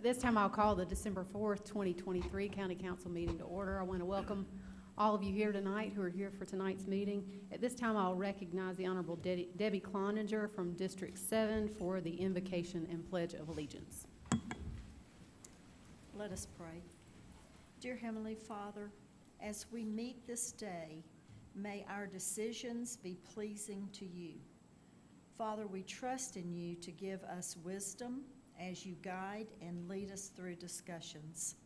this time, I'll call the December 4th, 2023 County Council meeting to order. I want to welcome all of you here tonight who are here for tonight's meeting. At this time, I'll recognize the Honorable Debbie Cloninger from District 7 for the invocation and pledge of allegiance. Let us pray. Dear Heavenly Father, as we meet this day, may our decisions be pleasing to you. Father, we trust in you to give us wisdom as you guide and lead us through discussions.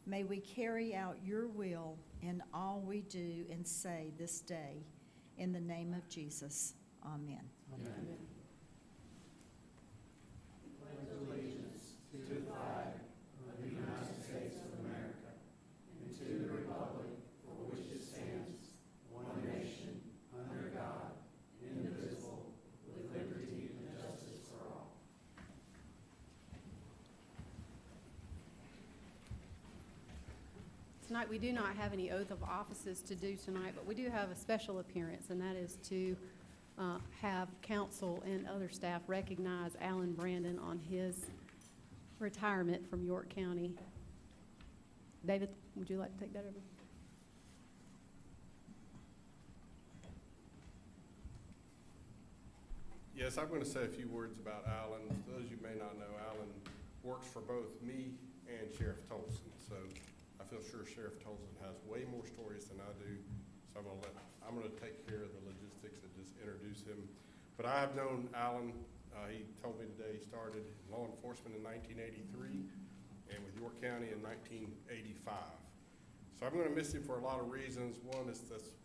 May we carry out your will in all we do and say this day. In the name of Jesus, amen. Amen. Tonight, we do not have any oath of offices to do tonight, but we do have a special appearance, and that is to have council and other staff recognize Alan Brandon on his retirement from York County. David, would you like to take that over? Yes, I'm going to say a few words about Alan. For those you may not know, Alan works for both me and Sheriff Tolson. So I feel sure Sheriff Tolson has way more stories than I do. So I'm going to take care of the logistics and just introduce him. But I have known Alan. He told me today he started in law enforcement in 1983 and with York County in 1985. So I'm going to miss him for a lot of reasons. One is that's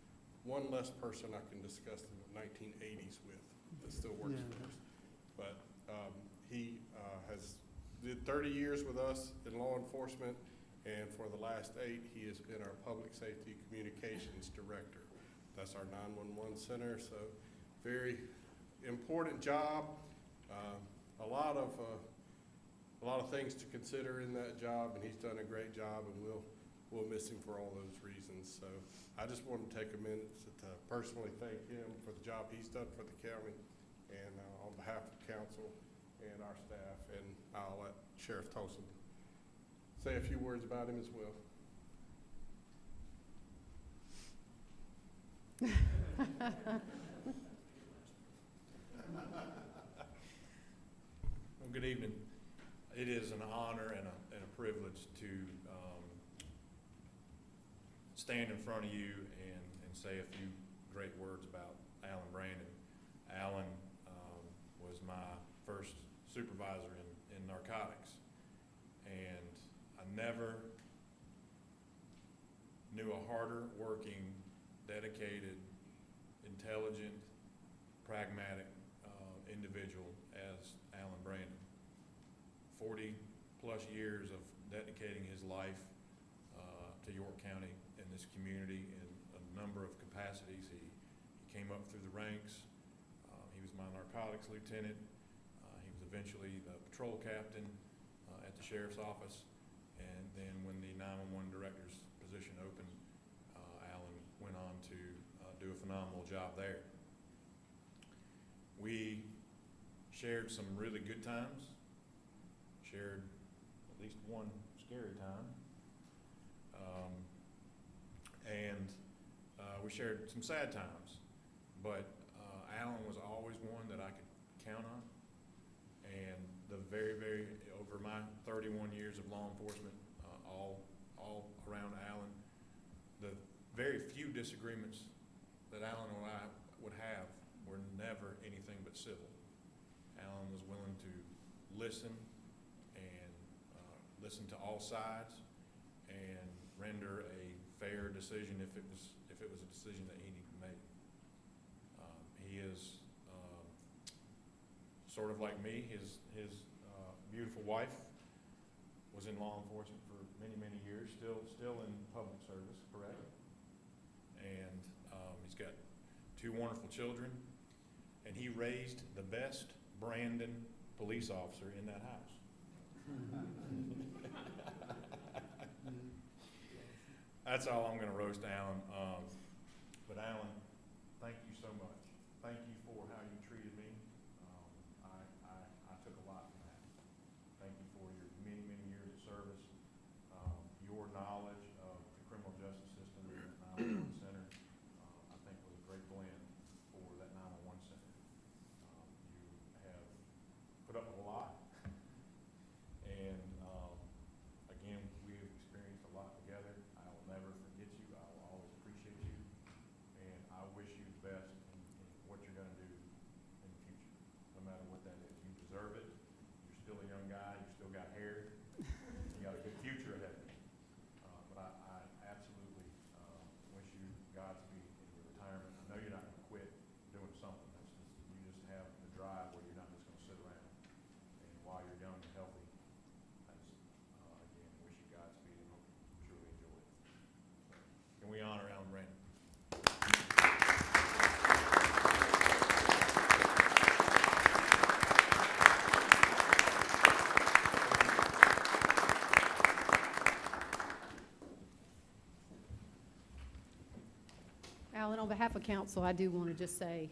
one less person I can discuss the 1980s with that still works for us. But he did 30 years with us in law enforcement, and for the last 8, he has been our public safety communications director. That's our 911 center, so very important job. A lot of things to consider in that job, and he's done a great job, and we'll miss him for all those reasons. So I just want to take a minute to personally thank him for the job he's done for the county, and on behalf of council and our staff, and I'll let Sheriff Tolson say a few words about him as well. Well, good evening. It is an honor and a privilege to stand in front of you and say a few great words about Alan Brandon. Alan was my first supervisor in narcotics, and I never knew a harder working, dedicated, intelligent, pragmatic individual as Alan Brandon. 40 plus years of dedicating his life to York County and this community in a number of capacities. He came up through the ranks. He was my narcotics lieutenant. He was eventually the patrol captain at the sheriff's office. And then when the 911 director's position opened, Alan went on to do a phenomenal job there. We shared some really good times, shared at least one scary time, and we shared some sad times, but Alan was always one that I could count on, and over my 31 years of law enforcement, all around Alan, the very few disagreements that Alan and I would have were never anything but civil. Alan was willing to listen and listen to all sides and render a fair decision if it was a decision that he needed to make. He is sort of like me. His beautiful wife was in law enforcement for many years, still in public service, correct? And he's got 2 wonderful children, and he raised the best Brandon police officer in that house. That's all I'm going to roast Alan. But Alan, thank you so much. Thank you for how you treated me. I took a lot from that. Thank you for your many years Alan, on behalf of council, I do want to just say,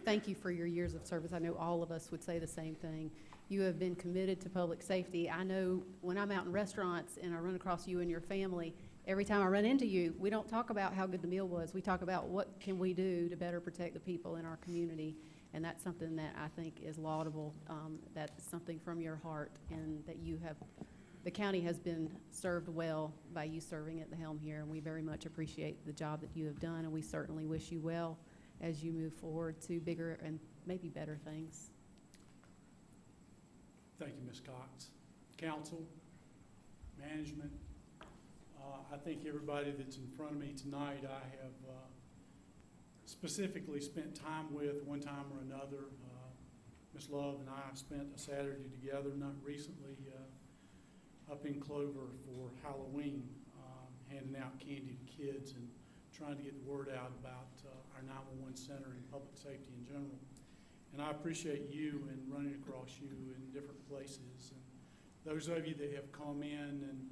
thank you for your years of service. I know all of us would say the same thing. You have been committed to public safety. I know when I'm out in restaurants and I run across you and your family, every time I run into you, we don't talk about how good the meal was. We talk about what can we do to better protect the people in our community. And that's something that I think is laudable. That's something from your heart, and that you have, the county has been served well by you serving at the helm here, and we very much appreciate the job that you have done, and we certainly wish you well as you move forward to bigger and maybe better things. Thank you, Ms. Cox. Council, management, I think everybody that's in front of me tonight, I have specifically spent time with one time or another. Ms. Love and I spent a Saturday together, not recently, up in Clover for Halloween, handing out candy to kids and trying to get the word out about our 911 center and public safety in general. And I appreciate you and running across you in different places. And those of you that have come in and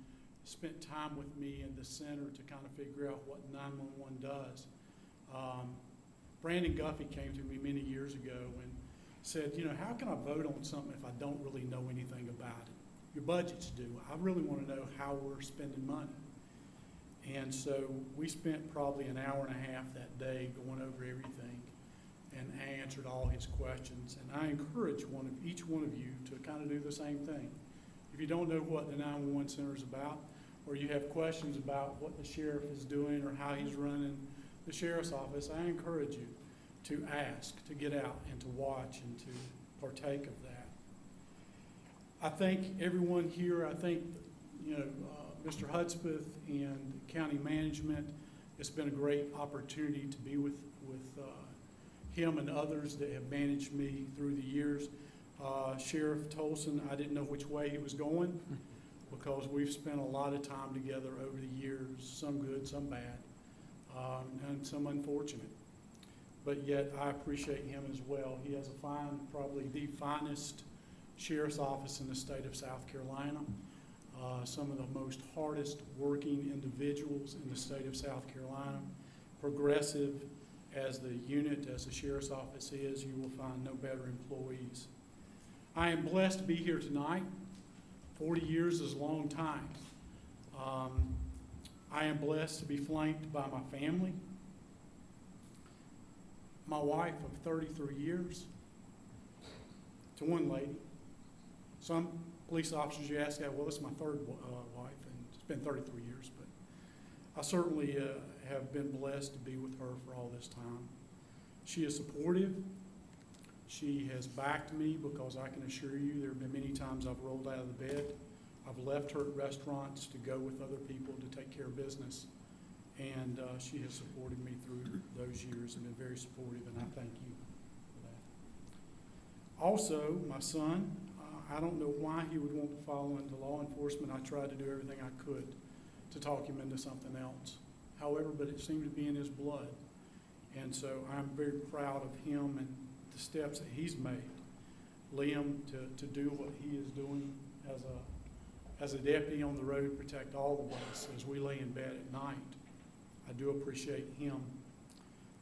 spent time with me in the center to kind of figure out what 911 does. Brandon Guffey came to me many years ago and said, you know, how can I vote on something if I don't really know anything about it? Your budget's due. I really want to know how we're spending money. And so we spent probably an hour and a half that day going over everything and answered all his questions. And I encourage each one of you to kind of do the same thing. If you don't know what the 911 center is about, or you have questions about what the sheriff is doing or how he's running the sheriff's office, I encourage you to ask, to get out and to watch and to partake of that. I think everyone here, you know, Mr. Hudspeth and county management, it's been a great opportunity to be with him and others that have managed me through the years. Sheriff Tolson, I didn't know which way he was going because we've spent a lot of time together over the years, some good, some bad, and some unfortunate. But yet I appreciate him as well. He has a fine, probably the finest sheriff's office in the state of South Carolina. Some of the most hardest working individuals in the state of South Carolina. Progressive as the unit, as the sheriff's office is, you will find no better employees. I am blessed to be here tonight. 40 years is a long time. I am blessed to be flanked by my family, my wife of 33 years, to one lady. Some police officers you ask that, well, this is my third wife, and it's been 33 years, but I certainly have been blessed to be with her for all this time. She is supportive. She has backed me because I can assure you there have been many times I've rolled out of the bed. I've left her at restaurants to go with other people to take care of business. And she has supported me through those years and been very supportive, and I thank you for that. Also, my son, I don't know why he would want to follow into law enforcement. I tried to do everything I could to talk him into something else. However, but it seemed to be in his blood. And so I'm very proud of him and the steps that he's made. Liam, to do what he is doing as a deputy on the road to protect all of us as we lay in bed at night. I do appreciate him.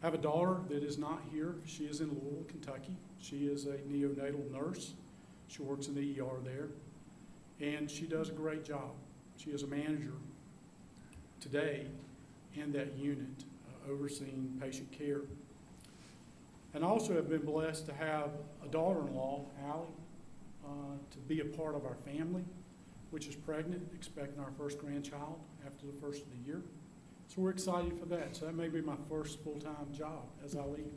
I have a daughter that is not here. She is in Louisville, Kentucky. She is a neonatal nurse. She works in the ER there, and she does a great job. She is a manager today in that unit, overseeing patient care. And also have been blessed to have a daughter-in-law, Allie, to be a part of our family, which is pregnant, expecting our first grandchild after the first of the year. So we're excited for that. So that may be my first full-time job as I leave.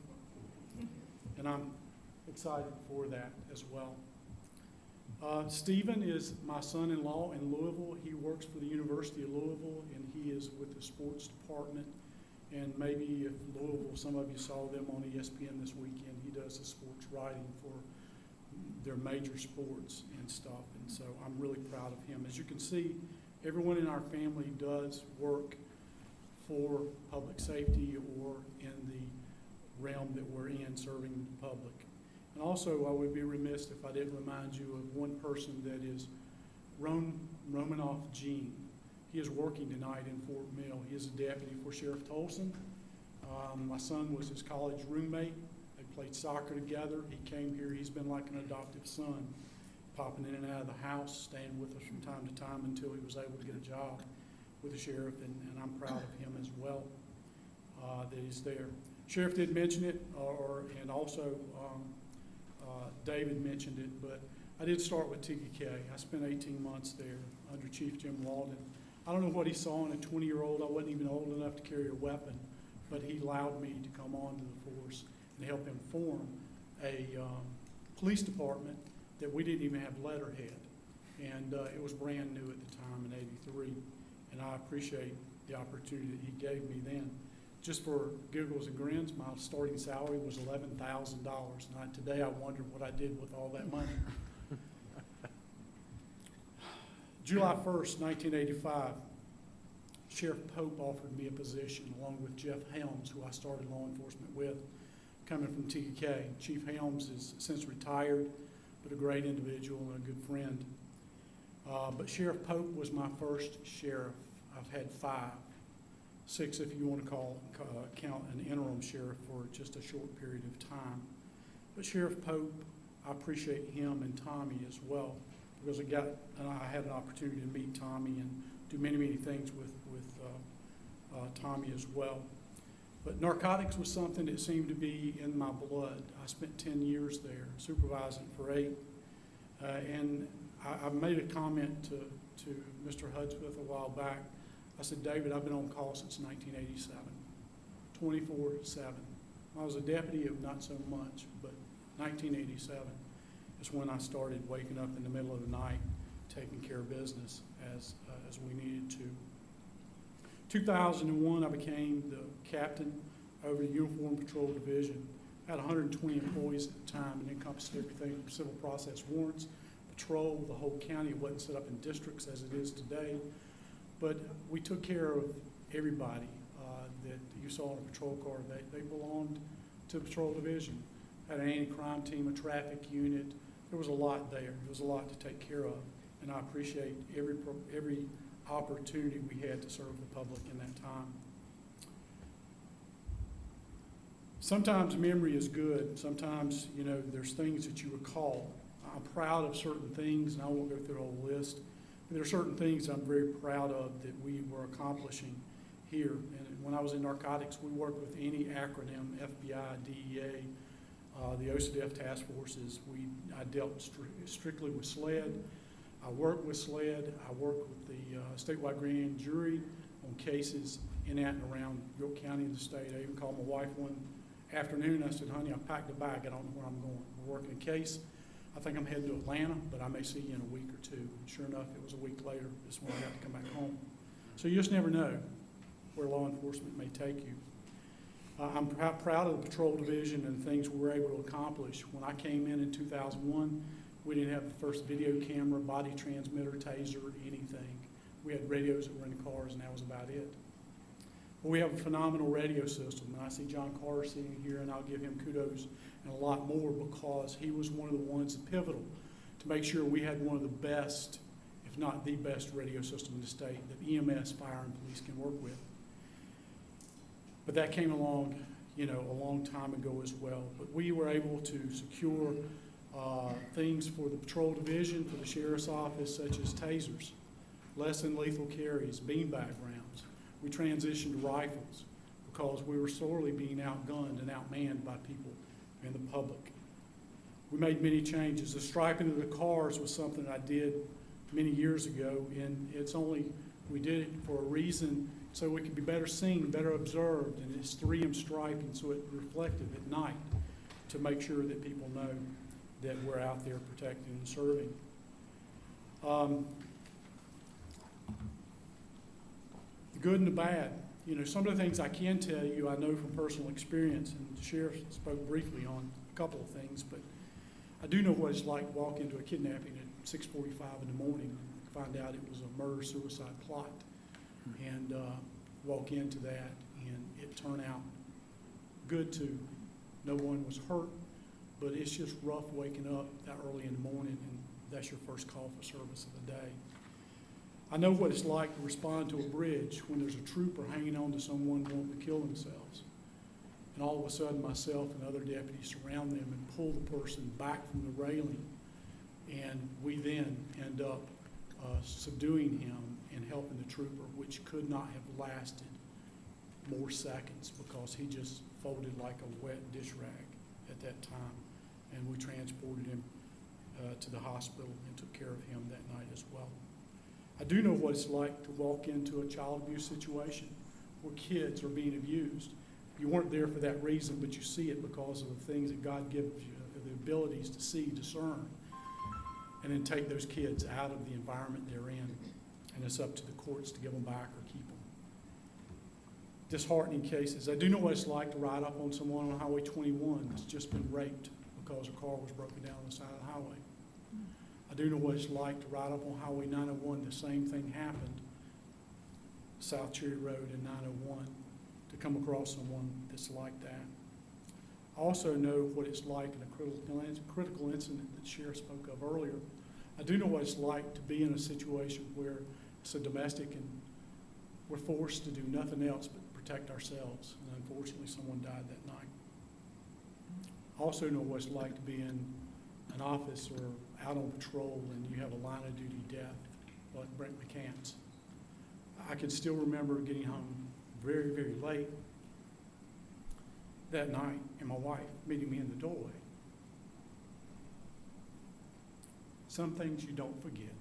And I'm excited for that as well. Stephen is my son-in-law in Louisville. He works for the University of Louisville, and he is with the sports department. And maybe if Louisville, some of you saw them on ESPN this weekend, he does the sports writing for their major sports and stuff. And so I'm really proud of him. As you can see, everyone in our family does work for public safety or in the realm that we're in, serving the public. And also, I would be remiss if I didn't remind you of one person that is Romanoff Gene. He is working tonight in Fort Mill. He is a deputy for Sheriff Tolson. My son was his college roommate. They played soccer together. He came here. He's been like an adoptive son, popping in and out of the house, staying with us from time to time until he was able to get a job with the sheriff, and I'm proud of him as well, that he's there. Sheriff did mention it, and also David mentioned it, but I did start with TKK. I spent 18 months there under Chief Jim Walden. I don't know what he saw in a 20-year-old. I wasn't even old enough to carry a weapon, but he allowed me to come on to the force and help him form a police department that we didn't even have letterhead. And it was brand new at the time in '83. And I appreciate the opportunity that he gave me then. Just for giggles and grins, my starting salary was $11,000. And today I wonder what I did with all that money. July 1st, 1985, Sheriff Pope offered me a position along with Jeff Helms, who I started law enforcement with, coming from TKK. Chief Helms is since retired, but a great individual and a good friend. But Sheriff Pope was my first sheriff. I've had 5, 6 if you want to count an interim sheriff for just a short period of time. But Sheriff Pope, I appreciate him and Tommy as well, because I had an opportunity to meet Tommy and do many, many things with Tommy as well. But narcotics was something that seemed to be in my blood. I spent 10 years there, supervising for 8. And I made a comment to Mr. Hudspeth a while back. I said, David, I've been on call since 1987, 24/7. I was a deputy of not so much, but 1987 is when I started waking up in the middle of the night, taking care of business as we needed to. 2001, I became the captain over the Uniform Patrol Division. I had 120 employees at the time and encompassed everything from civil process warrants, patrol, the whole county. It wasn't set up in districts as it is today. But we took care of everybody that you saw in a patrol car. They belonged to the patrol division. Had an anti-crime team, a traffic unit. There was a lot there. There was a lot to take care of. And I appreciate every opportunity we had to serve the public in that time. Sometimes memory is good. Sometimes, there's things that you recall. I'm proud of certain things, and I won't go through the whole list. But there are certain things I'm very proud of that we were accomplishing here. And when I was in narcotics, we worked with any acronym, FBI, DEA, the OCDF task forces. I dealt strictly with SLED. I worked with SLED. I worked with the statewide grand jury on cases in and around York County and the state. I even called my wife one afternoon. I said, honey, I packed a bag. I don't know where I'm going. We're working a case. I think I'm heading to Atlanta, but I may see you in a week or two. And sure enough, it was a week later. This is when I got to come back home. So you just never know where law enforcement may take you. I'm proud of the patrol division and things we were able to accomplish. When I came in 2001, we didn't have the first video camera, body transmitter, taser, anything. We had radios that were in the cars, and that was about it. But we have a phenomenal radio system, and I see John Carter sitting here, and I'll give him kudos and a lot more because he was one of the ones pivotal to make sure we had one of the best, if not the best radio system in the state that EMS, fire, and police can work with. But that came along, a long time ago as well. But we were able to secure things for the patrol division, for the sheriff's office, such as tasers, less than lethal carries, beanbag rounds. We transitioned to rifles because we were sorely being outgunned and outmanned by people in the public. We made many changes. The striping of the cars was something I did many years ago, and we did it for a reason so we could be better seen, better observed, and it's 3M striping so it's reflective at night to make sure that people know that we're out there protecting and serving. The good and the bad. Some of the things I can tell you, I know from personal experience, and the sheriff spoke briefly on a couple of things, but I do know what it's like to walk into a kidnapping at 6:45 in the morning and find out it was a murder-suicide plot, and walk into that, and it turned out good too. No one was hurt, but it's just rough waking up that early in the morning, and that's your first call for service of the day. I know what it's like to respond to a bridge when there's a trooper hanging on to someone wanting to kill themselves. and all of a sudden myself and other deputies surround them and pull the person back from the railing, and we then end up subduing him and helping the trooper, which could not have lasted more seconds because he just folded like a wet dish rag at that time. And we transported him to the hospital and took care of him that night as well. I do know what it's like to walk into a child abuse situation where kids are being abused. You weren't there for that reason, but you see it because of the things that God gives you, the abilities to see, discern, and then take those kids out of the environment they're in. And it's up to the courts to give them back or keep them. Disheartening cases. I do know what it's like to ride up on someone on Highway 21 that's just been raped because a car was broken down on the side of the highway. I do know what it's like to ride up on Highway 901, the same thing happened, South Cherry Road and 901, to come across someone that's like that. I also know what it's like in a critical incident that the sheriff spoke of earlier. I do know what it's like to be in a situation where it's a domestic and we're forced to do nothing else but protect ourselves. And unfortunately, someone died that night. I also know what it's like to be in an office or out on patrol and you have a line of duty death like Brent McCants. I can still remember getting home very, very late that night and my wife meeting me in the doorway. Some things you don't forget.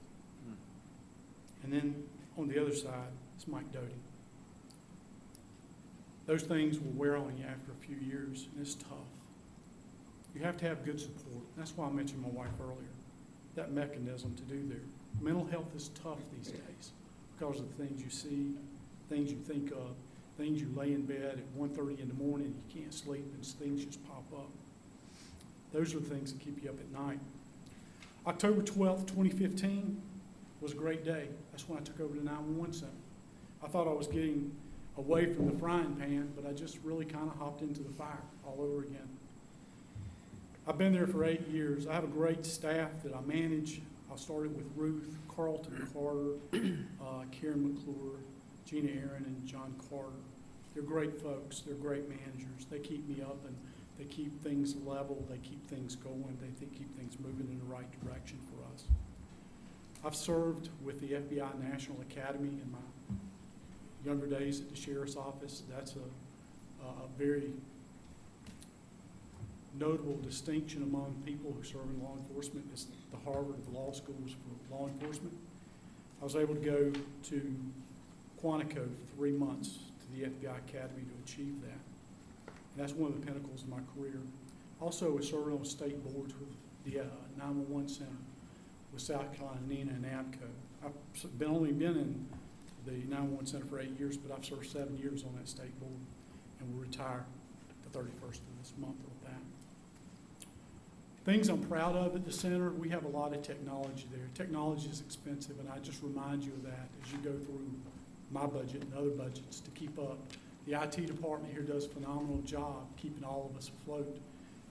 And then on the other side is Mike Doty. Those things will wear on you after a few years, and it's tough. You have to have good support. That's why I mentioned my wife earlier, that mechanism to do there. Mental health is tough these days because of the things you see, things you think of, things you lay in bed at 1:30 in the morning, you can't sleep, and things just pop up. Those are the things that keep you up at night. October 12th, 2015 was a great day. That's when I took over the 911 center. I thought I was getting away from the frying pan, but I just really kind of hopped into the fire all over again. I've been there for 8 years. I have a great staff that I manage. I started with Ruth, Carlton Carter, Karen McClure, Gina Aaron, and John Carter. They're great folks. They're great managers. They keep me up and they keep things level. They keep things going. They keep things moving in the right direction for us. I've served with the FBI National Academy in my younger days at the Sheriff's Office. That's a very notable distinction among people who serve in law enforcement. It's the Harvard Law Schools for law enforcement. I was able to go to Quantico for 3 months to the FBI Academy to achieve that. And that's one of the pinnacles of my career. Also, I served on state boards with the 911 Center with South Carolina, NENA, and AMCO. I've only been in the 911 Center for 8 years, but I've served 7 years on that state board, and we'll retire the 31st of this month with that. Things I'm proud of at the center, we have a lot of technology there. Technology is expensive, and I just remind you of that as you go through my budget and other budgets to keep up. The IT department here does a phenomenal job keeping all of us afloat,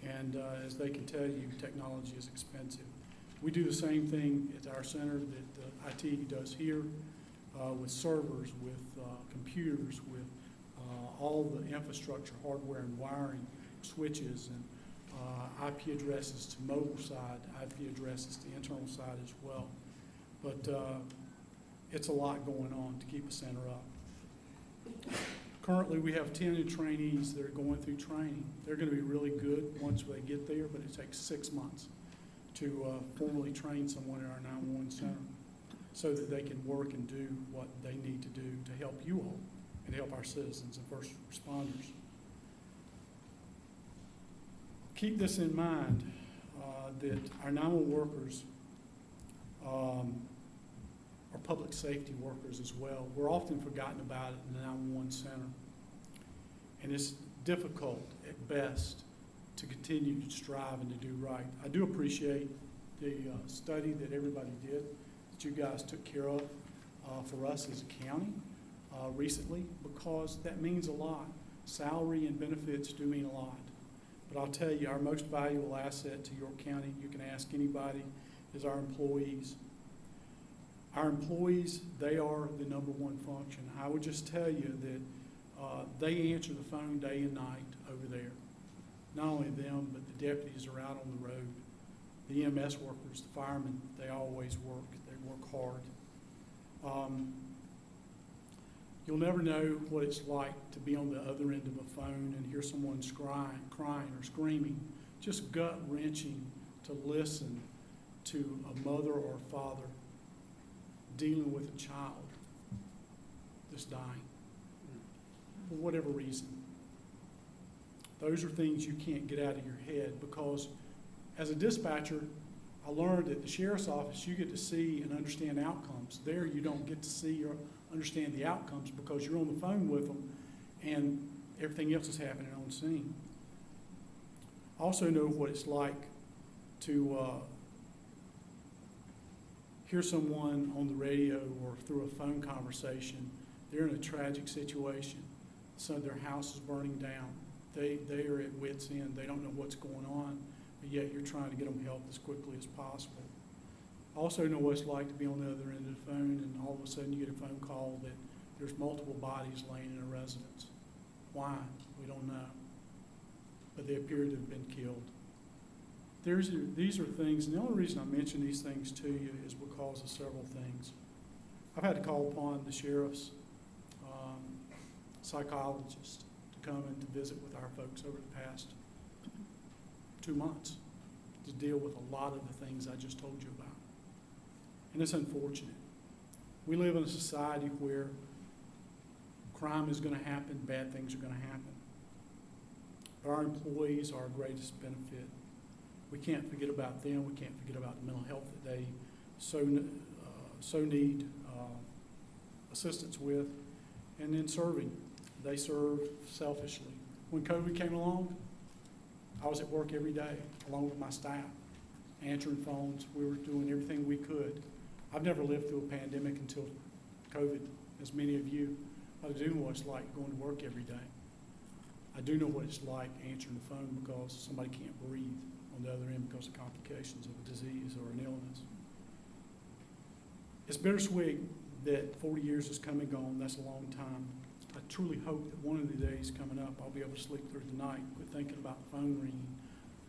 and as they can tell you, technology is expensive. We do the same thing at our center that IT does here with servers, with computers, with all the infrastructure, hardware and wiring, switches, and IP addresses to mobile side, IP addresses to internal side as well. But it's a lot going on to keep a center up. Currently, we have 10 new trainees that are going through training. They're going to be really good once they get there, but it takes 6 months to formally train someone in our 911 center so that they can work and do what they need to do to help you all and help our citizens and first responders. Keep this in mind, that our 911 workers are public safety workers as well. We're often forgotten about it in the 911 center. And it's difficult at best to continue to strive and to do right. I do appreciate the study that everybody did, that you guys took care of for us as a county recently, because that means a lot. Salary and benefits do mean a lot. But I'll tell you, our most valuable asset to York County, you can ask anybody, is our employees. Our employees, they are the #1 function. I would just tell you that They answer the phone day and night over there. Not only them, but the deputies are out on the road. The EMS workers, the firemen, they always work. They work hard. You'll never know what it's like to be on the other end of a phone and hear someone crying or screaming. Just gut-wrenching to listen to a mother or a father dealing with a child that's dying for whatever reason. Those are things you can't get out of your head, because as a dispatcher, I learned at the sheriff's office, you get to see and understand outcomes. There, you don't get to see or understand the outcomes because you're on the phone with them and everything else is happening on scene. I also know what it's like to hear someone on the radio or through a phone conversation. They're in a tragic situation. So their house is burning down. They are at wit's end. They don't know what's going on, but yet you're trying to get them help as quickly as possible. I also know what it's like to be on the other end of the phone and all of a sudden you get a phone call that there's multiple bodies laying in a residence. Why? We don't know. But they appear to have been killed. These are things, and the only reason I mention these things to you is because of several things. I've had to call upon the sheriff's psychologist to come and to visit with our folks over the past 2 months to deal with a lot of the things I just told you about. And it's unfortunate. We live in a society where crime is going to happen, bad things are going to happen. But our employees are our greatest benefit. We can't forget about them. We can't forget about the mental health that they so need assistance with. And then serving. They serve selfishly. When COVID came along, I was at work every day along with my staff, answering phones. We were doing everything we could. I've never lived through a pandemic until COVID, as many of you. But I do know what it's like going to work every day. I do know what it's like answering the phone because somebody can't breathe on the other end because of complications of a disease or an illness. It's bittersweet that 40 years is come and gone. That's a long time. I truly hope that one of the days coming up, I'll be able to sleep through the night, quit thinking about the phone ringing,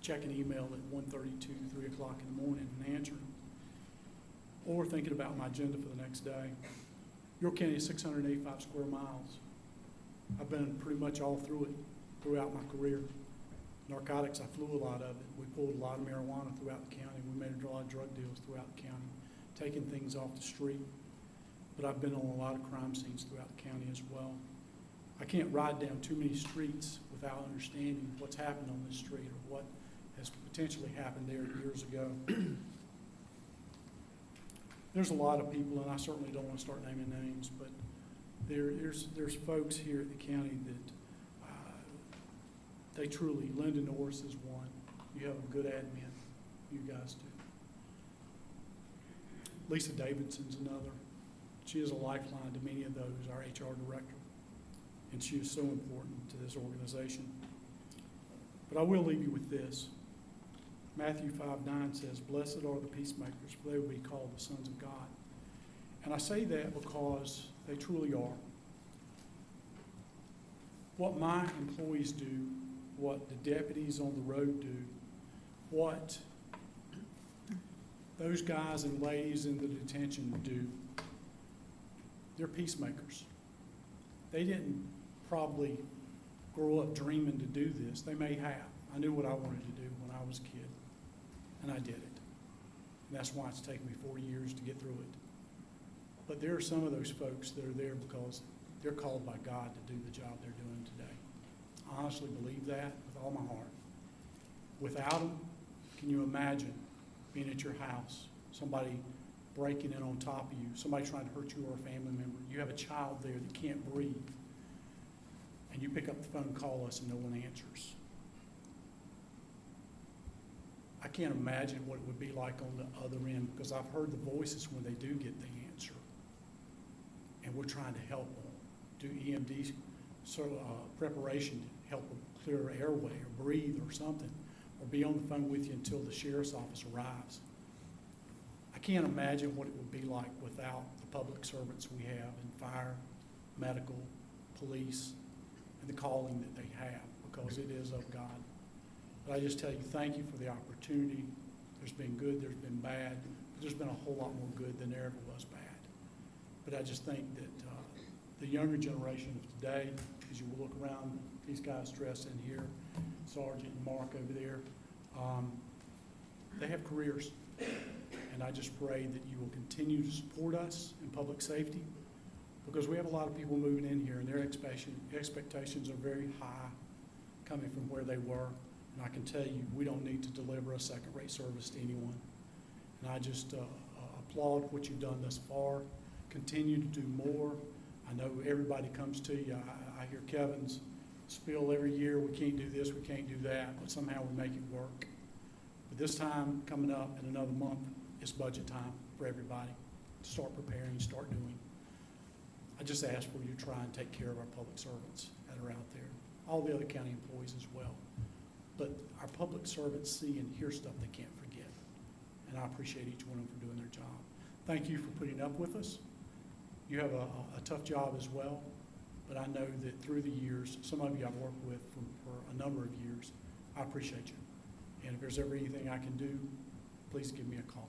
checking email at 1:32, 3 o'clock in the morning and answering, or thinking about my agenda for the next day. York County is 685 square miles. I've been pretty much all through it throughout my career. Narcotics, I flew a lot of it. We pulled a lot of marijuana throughout the county. We made a lot of drug deals throughout the county, taking things off the street. But I've been on a lot of crime scenes throughout the county as well. I can't ride down too many streets without understanding what's happened on this street or what has potentially happened there years ago. There's a lot of people, and I certainly don't want to start naming names, but there's folks here at the county that they truly, Linda Norris is one. You have a good admin, you guys do. Lisa Davidson's another. She is a lifeline to many of those, our HR director, and she is so important to this organization. But I will leave you with this. Matthew 5:9 says, "Blessed are the peacemakers, for they will be called the sons of God." And I say that because they truly are. What my employees do, what the deputies on the road do, what those guys and ladies in the detention do, they're peacemakers. They didn't probably grow up dreaming to do this. They may have. I knew what I wanted to do when I was a kid, and I did it. And that's why it's taken me 40 years to get through it. But there are some of those folks that are there because they're called by God to do the job they're doing today. I honestly believe that with all my heart. Without them, can you imagine being at your house, somebody breaking in on top of you, somebody trying to hurt you or a family member? You have a child there that can't breathe, and you pick up the phone and call us and no one answers. I can't imagine what it would be like on the other end, because I've heard the voices when they do get the answer. And we're trying to help them do EMD preparation to help them clear an airway or breathe or something, or be on the phone with you until the sheriff's office arrives. I can't imagine what it would be like without the public servants we have in fire, medical, police, and the calling that they have, because it is of God. But I just tell you, thank you for the opportunity. There's been good, there's been bad, but there's been a whole lot more good than there ever was bad. But I just think that the younger generation of today, as you look around, these guys dressed in here, Sergeant and Mark over there, they have careers. And I just pray that you will continue to support us in public safety, because we have a lot of people moving in here, and their expectations are very high coming from where they were. And I can tell you, we don't need to deliver a second-rate service to anyone. And I just applaud what you've done thus far. Continue to do more. I know everybody comes to you. I hear Kevin's spiel every year, we can't do this, we can't do that, but somehow we make it work. But this time coming up in another month, it's budget time for everybody to start preparing, start doing. I just ask for you to try and take care of our public servants that are out there, all the other county employees as well. But our public servants see and hear stuff they can't forget. And I appreciate each one of them for doing their job. Thank you for putting up with us. You have a tough job as well, but I know that through the years, some of you I've worked with for a number of years. I appreciate you. And if there's ever anything I can do, please give me a call.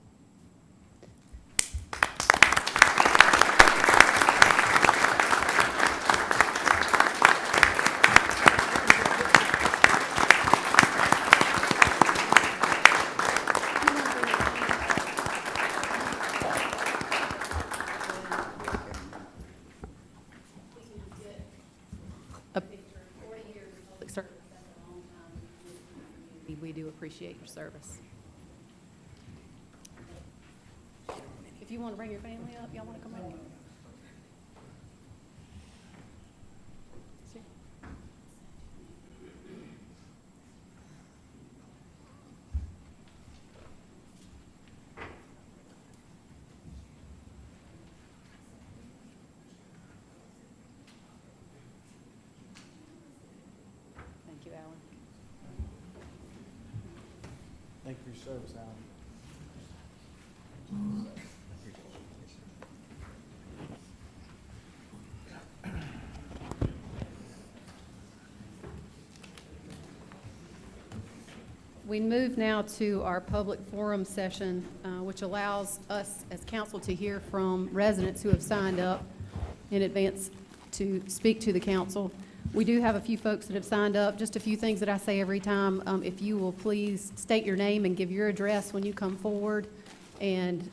A picture, 40 years of public service, that's a long time. We do appreciate your service. If you want to bring your family up, y'all want to come up? Thank you, Alan. Thank you for your service, Alan. We move now to our public forum session, which allows us as council to hear from residents who have signed up in advance to speak to the council. We do have a few folks that have signed up. Just a few things that I say every time. If you will please state your name and give your address when you come forward. And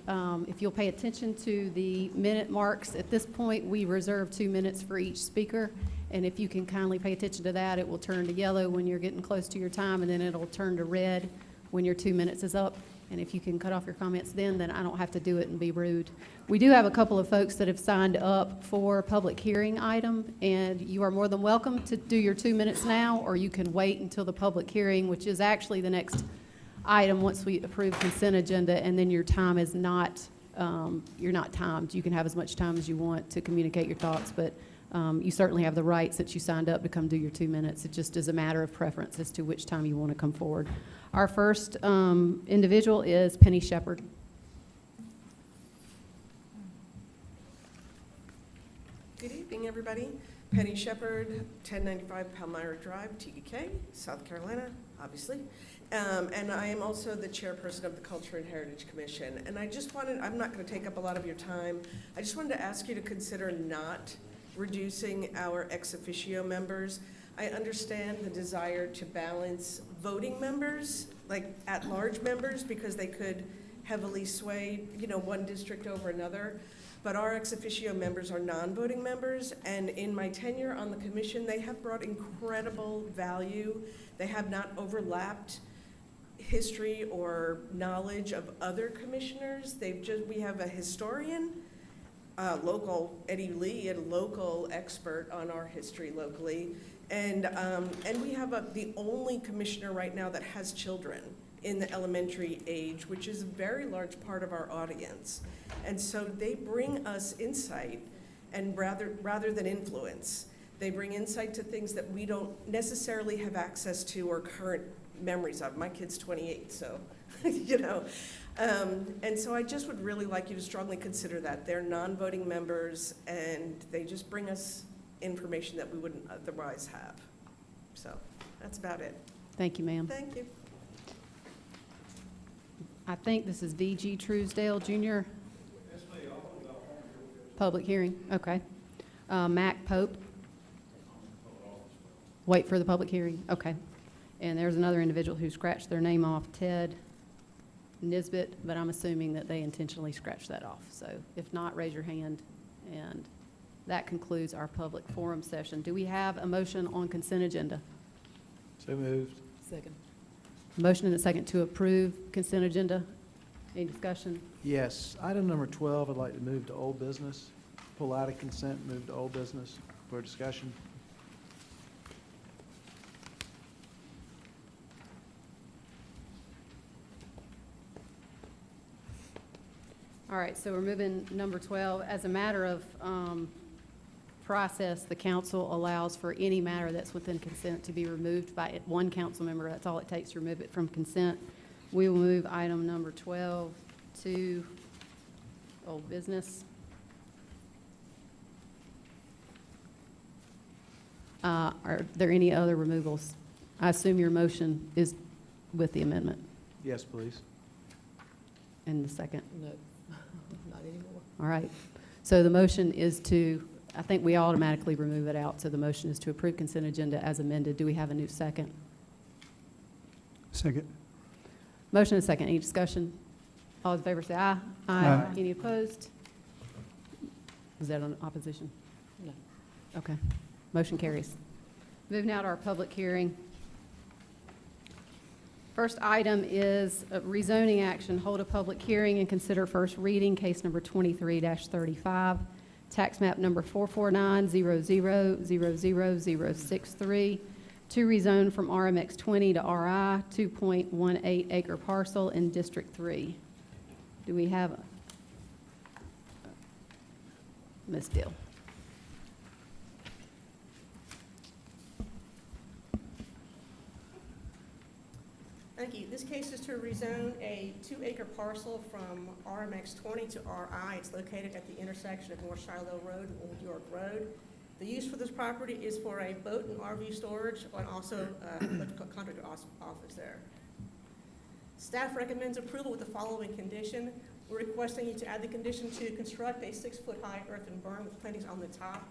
if you'll pay attention to the minute marks, at this point, we reserve 2 minutes for each speaker. And if you can kindly pay attention to that, it will turn to yellow when you're getting close to your time, and then it'll turn to red when your 2 minutes is up. And if you can cut off your comments then I don't have to do it and be rude. We do have a couple of folks that have signed up for a public hearing item, and you are more than welcome to do your 2 minutes now, or you can wait until the public hearing, which is actually the next item once we approve consent agenda, and then your time is not, you're not timed. You can have as much time as you want to communicate your thoughts, but you certainly have the right, since you signed up, to come do your 2 minutes. It just is a matter of preference as to which time you want to come forward. Our first individual is Penny Shepard. Good evening, everybody. Penny Shepard, 1095 Palmyra Drive, TEK, South Carolina, obviously. And I am also the chairperson of the Culture and Heritage Commission. And I just wanted, I'm not going to take up a lot of your time. I just wanted to ask you to consider not reducing our ex officio members. I understand the desire to balance voting members, like at-large members, because they could heavily sway, one district over another. But our ex officio members are non-voting members, and in my tenure on the commission, they have brought incredible value. They have not overlapped history or knowledge of other commissioners. We have a historian, local Eddie Lee, a local expert on our history locally, and we have the only commissioner right now that has children in the elementary age, which is a very large part of our audience. And so they bring us insight, and rather than influence, they bring insight to things that we don't necessarily have access to or current memories of. My kid's 28, so, and so I just would really like you to strongly consider that. They're non-voting members, and they just bring us information that we wouldn't otherwise have. So that's about it. Thank you, ma'am. Thank you. I think this is VG Truesdale Jr. Public hearing, okay. Mac Pope. Wait for the public hearing, okay. And there's another individual who scratched their name off, Ted Nisbet, but I'm assuming that they intentionally scratched that off. So if not, raise your hand. And that concludes our public forum session. Do we have a motion on consent agenda? So moved. Second. Motion and a second to approve consent agenda. Any discussion? Yes. Item number 12, I'd like to move to old business. Pull out of consent, move to old business for discussion. All right, so we're moving number 12. As a matter of process, the council allows for any matter that's within consent to be removed by one council member. That's all it takes to remove it from consent. We will move item number 12 to old business. Are there any other removals? I assume your motion is with the amendment Yes, please. in the second. No, not anymore. All right. So the motion is to, I think we automatically remove it out, so the motion is to approve consent agenda as amended. Do we have a new second? Second. Motion and second. Any discussion? All in favor say aye. Aye. Any opposed? Is that on opposition? No. Okay. Motion carries. Moving now to our public hearing. First item is a rezoning action. Hold a public hearing and consider first reading, case number 23-35, tax map number 44900000063, to rezone from RMX 20 to RI, 2.18 acre parcel in District 3. Do we have Ms. Dill? Thank you. This case is to rezone a 2-acre parcel from RMX 20 to RI. It's located at the intersection of North Shiloh Road and Old York Road. The use for this property is for a boat and RV storage and also a contractor office there. Staff recommends approval with the following condition. We're requesting you to add the condition to construct a 6-foot-high earthen berm with plantings on the top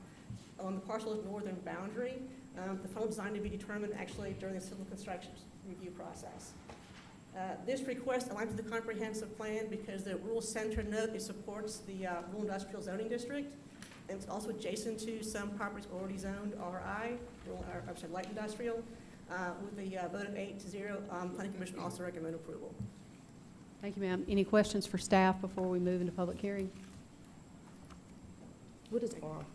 on the parcel's northern boundary. The final design to be determined actually during the civil construction review process. This request aligns with the comprehensive plan because the rural center node, it supports the rural industrial zoning district, and it's also adjacent to some properties already zoned RI, light industrial. With the vote of 8-0, Planning Commission also recommend approval. Thank you, ma'am. Any questions for staff before we move into public hearing? What is RI?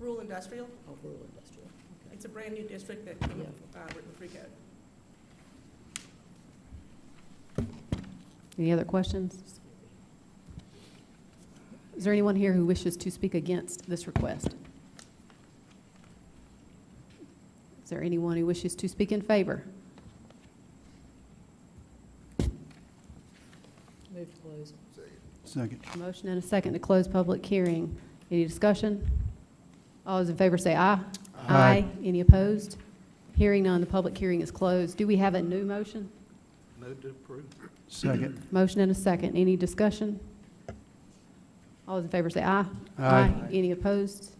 Rural industrial, Oh, rural industrial. Okay. it's a brand-new district that came with free code. Any other questions? Is there anyone here who wishes to speak against this request? Is there anyone who wishes to speak in favor? Move to close. Second. A motion and a second to close public hearing. Any discussion? All those in favor say aye. Aye. Any opposed? Hearing none, the public hearing is closed. Do we have a new motion? Move to approve. Second. Motion and a second. Any discussion? All those in favor say aye. Aye. Any opposed?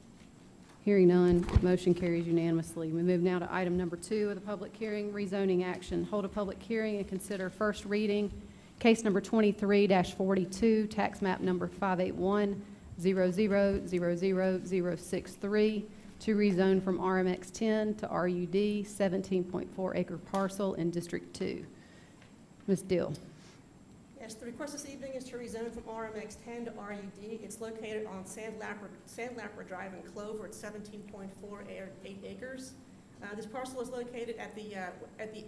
Hearing none, motion carries unanimously. We move now to item number 2 of the public hearing, rezoning action. Hold a public hearing and consider first reading, case number 23-42, tax map number 58100000063, to rezone from RMX 10 to RUD, 17.4 acre parcel in District 2. Ms. Dill. Yes, the request this evening is to rezone from RMX 10 to RUD. It's located on Sandlapper Drive in Clover. It's 17.48 acres. This parcel is located at the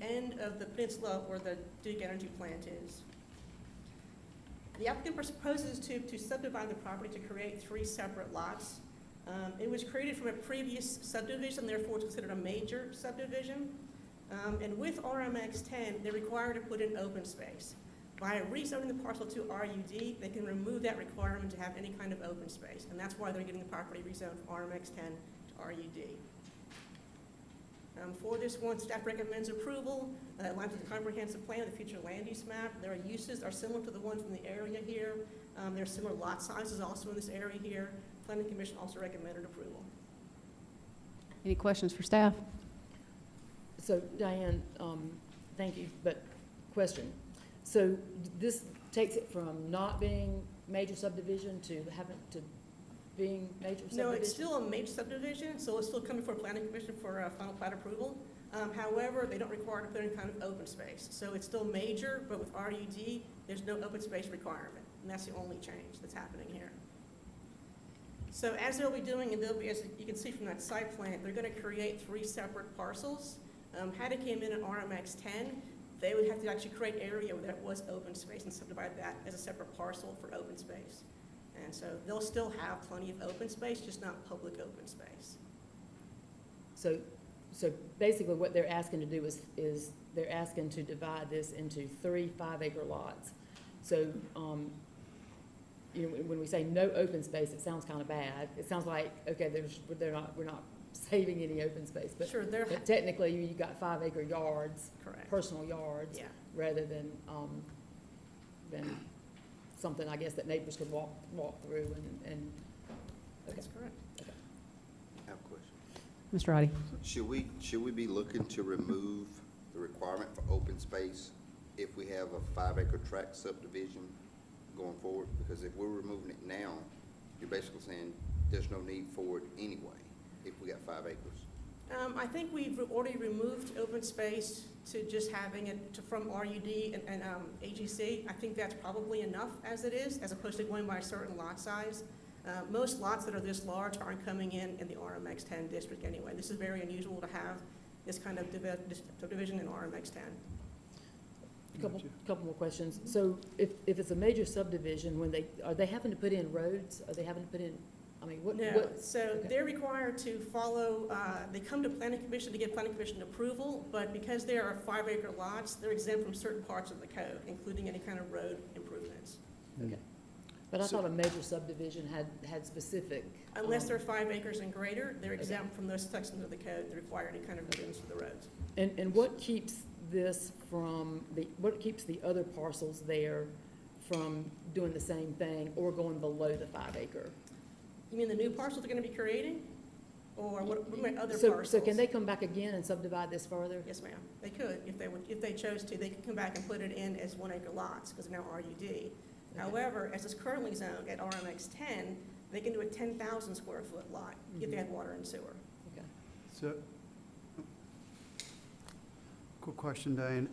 end of the peninsula where the Duke Energy plant is. The applicant proposes to subdivide the property to create 3 separate lots. It was created from a previous subdivision, therefore it's considered a major subdivision. And with RMX 10, they're required to put in open space. By rezoning the parcel to RUD, they can remove that requirement to have any kind of open space, and that's why they're getting the property rezoned from RMX 10 to RUD. For this one, staff recommends approval. It aligns with the comprehensive plan, the future land use map. Their uses are similar to the ones in the area here. There are similar lot sizes also in this area here. Planning Commission also recommended approval. Any questions for staff? So Diane, thank you, but question. So this takes it from not being major subdivision to having to being major subdivision? No, it's still a major subdivision, so it's still coming for Planning Commission for final plat approval. However, they don't require to put any kind of open space. So it's still major, but with RUD, there's no open space requirement. And that's the only change that's happening here. So as they'll be doing, and they'll be, as you can see from that site plan, they're going to create 3 separate parcels. Had it came in at RMX 10, they would have to actually create area where there was open space and subdivide that as a separate parcel for open space. And so they'll still have plenty of open space, just not public open space. So basically what they're asking to do is they're asking to divide this into 3 5-acre lots. So, you know, when we say no open space, it sounds kind of bad. It sounds like, okay, we're not saving any open space, but Sure, but technically you got 5-acre yards, correct. personal yards, Yeah, rather than something, I guess, that neighbors could walk through and, okay. that's correct. I have a question. Mr. Roddy? Should we be looking to remove the requirement for open space if we have a 5-acre tract subdivision going forward? Because if we're removing it now, you're basically saying there's no need for it anyway, if we got 5 acres. I think we've already removed open space to just having it from RUD and AGC. I think that's probably enough as it is, as opposed to going by a certain lot size. Most lots that are this large aren't coming in the RMX 10 district anyway. This is very unusual to have this kind of division in RMX 10. Couple more questions. So if it's a major subdivision, are they having to put in roads? Are they having to put in, I mean, what? No, so okay. they're required to follow, they come to Planning Commission to get Planning Commission approval, but because they are 5-acre lots, they're exempt from certain parts of the code, including any kind of road improvements. Okay. But I thought a major subdivision had specific. Unless they're 5 acres and greater, they're exempt from those sections of the code that require any kind of improvements to the roads. And what keeps this what keeps the other parcels there from doing the same thing or going below the 5-acre? You mean the new parcels they're gonna be creating? Or what about other So parcels? can they come back again and subdivide this further? Yes, ma'am. They could, if they chose to. They could come back and put it in as 1-acre lots, because they're now RUD. However, as it's currently zoned at RMX 10, they can do a 10,000 square foot lot if they had water and sewer. Okay. So, quick question, Diane.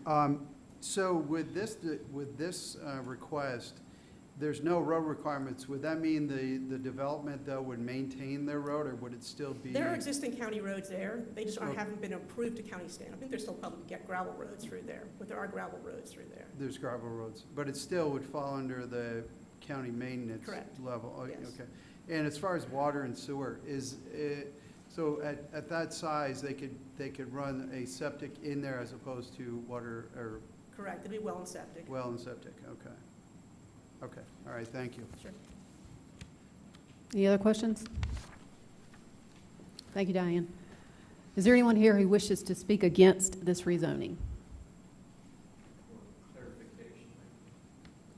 So with this request, there's no road requirements. Would that mean the development, though, would maintain their road, or would it still be? There are existing county roads there. They just Okay. haven't been approved to county standard. I think there's still probably get gravel roads through there, but there are gravel roads through there. There's gravel roads, but it still would fall under the county maintenance Correct. level? Oh, Yes. Okay. And as far as water and sewer, so at that size, they could run a septic in there as opposed to water or Correct. It'd be well and septic. well and septic? Okay. Okay, all right, thank you. Sure. Any other questions? Thank you, Diane. Is there anyone here who wishes to speak against this rezoning?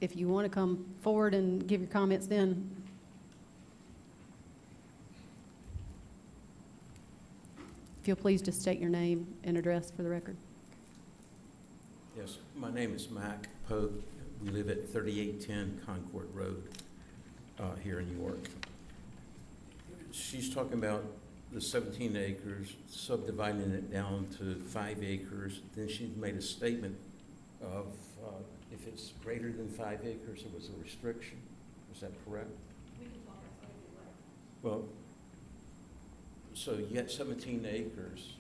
If you want to come forward and give your comments then. If you'll please just state your name and address for the record. Yes, my name is Mac Pogue. We live at 3810 Concord Road here in York. She's talking about the 17 acres, subdividing it down to 5 acres. Then she made a statement of if it's greater than 5 acres, it was a restriction. Is that correct? We can talk about that if you like. Well, so you got 17 acres,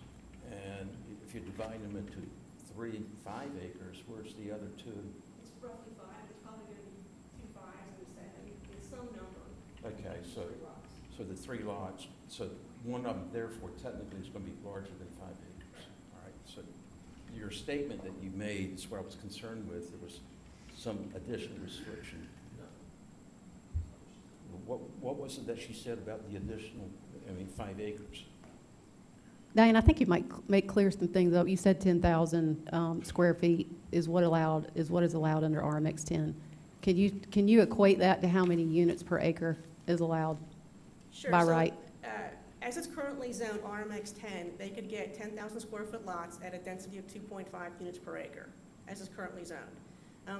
and if you divide them into 3 5 acres, where's the other 2? It's roughly 5. It's probably going to be 2 5s and a 7. It's some number. Okay, so, 3 lots. so the 3 lots, so one of them therefore technically is going to be larger than 5 acres. All right, so your statement that you made is what I was concerned with. There was some additional restriction. What was it that she said about the additional, 5 acres? Diane, I think you might make clear some things, though. You said 10,000 square feet is what is allowed under RMX 10. Can you equate that to how many units per acre is allowed Sure. by So, right? As it's currently zoned RMX 10, they could get 10,000 square foot lots at a density of 2.5 units per acre, as is currently zoned.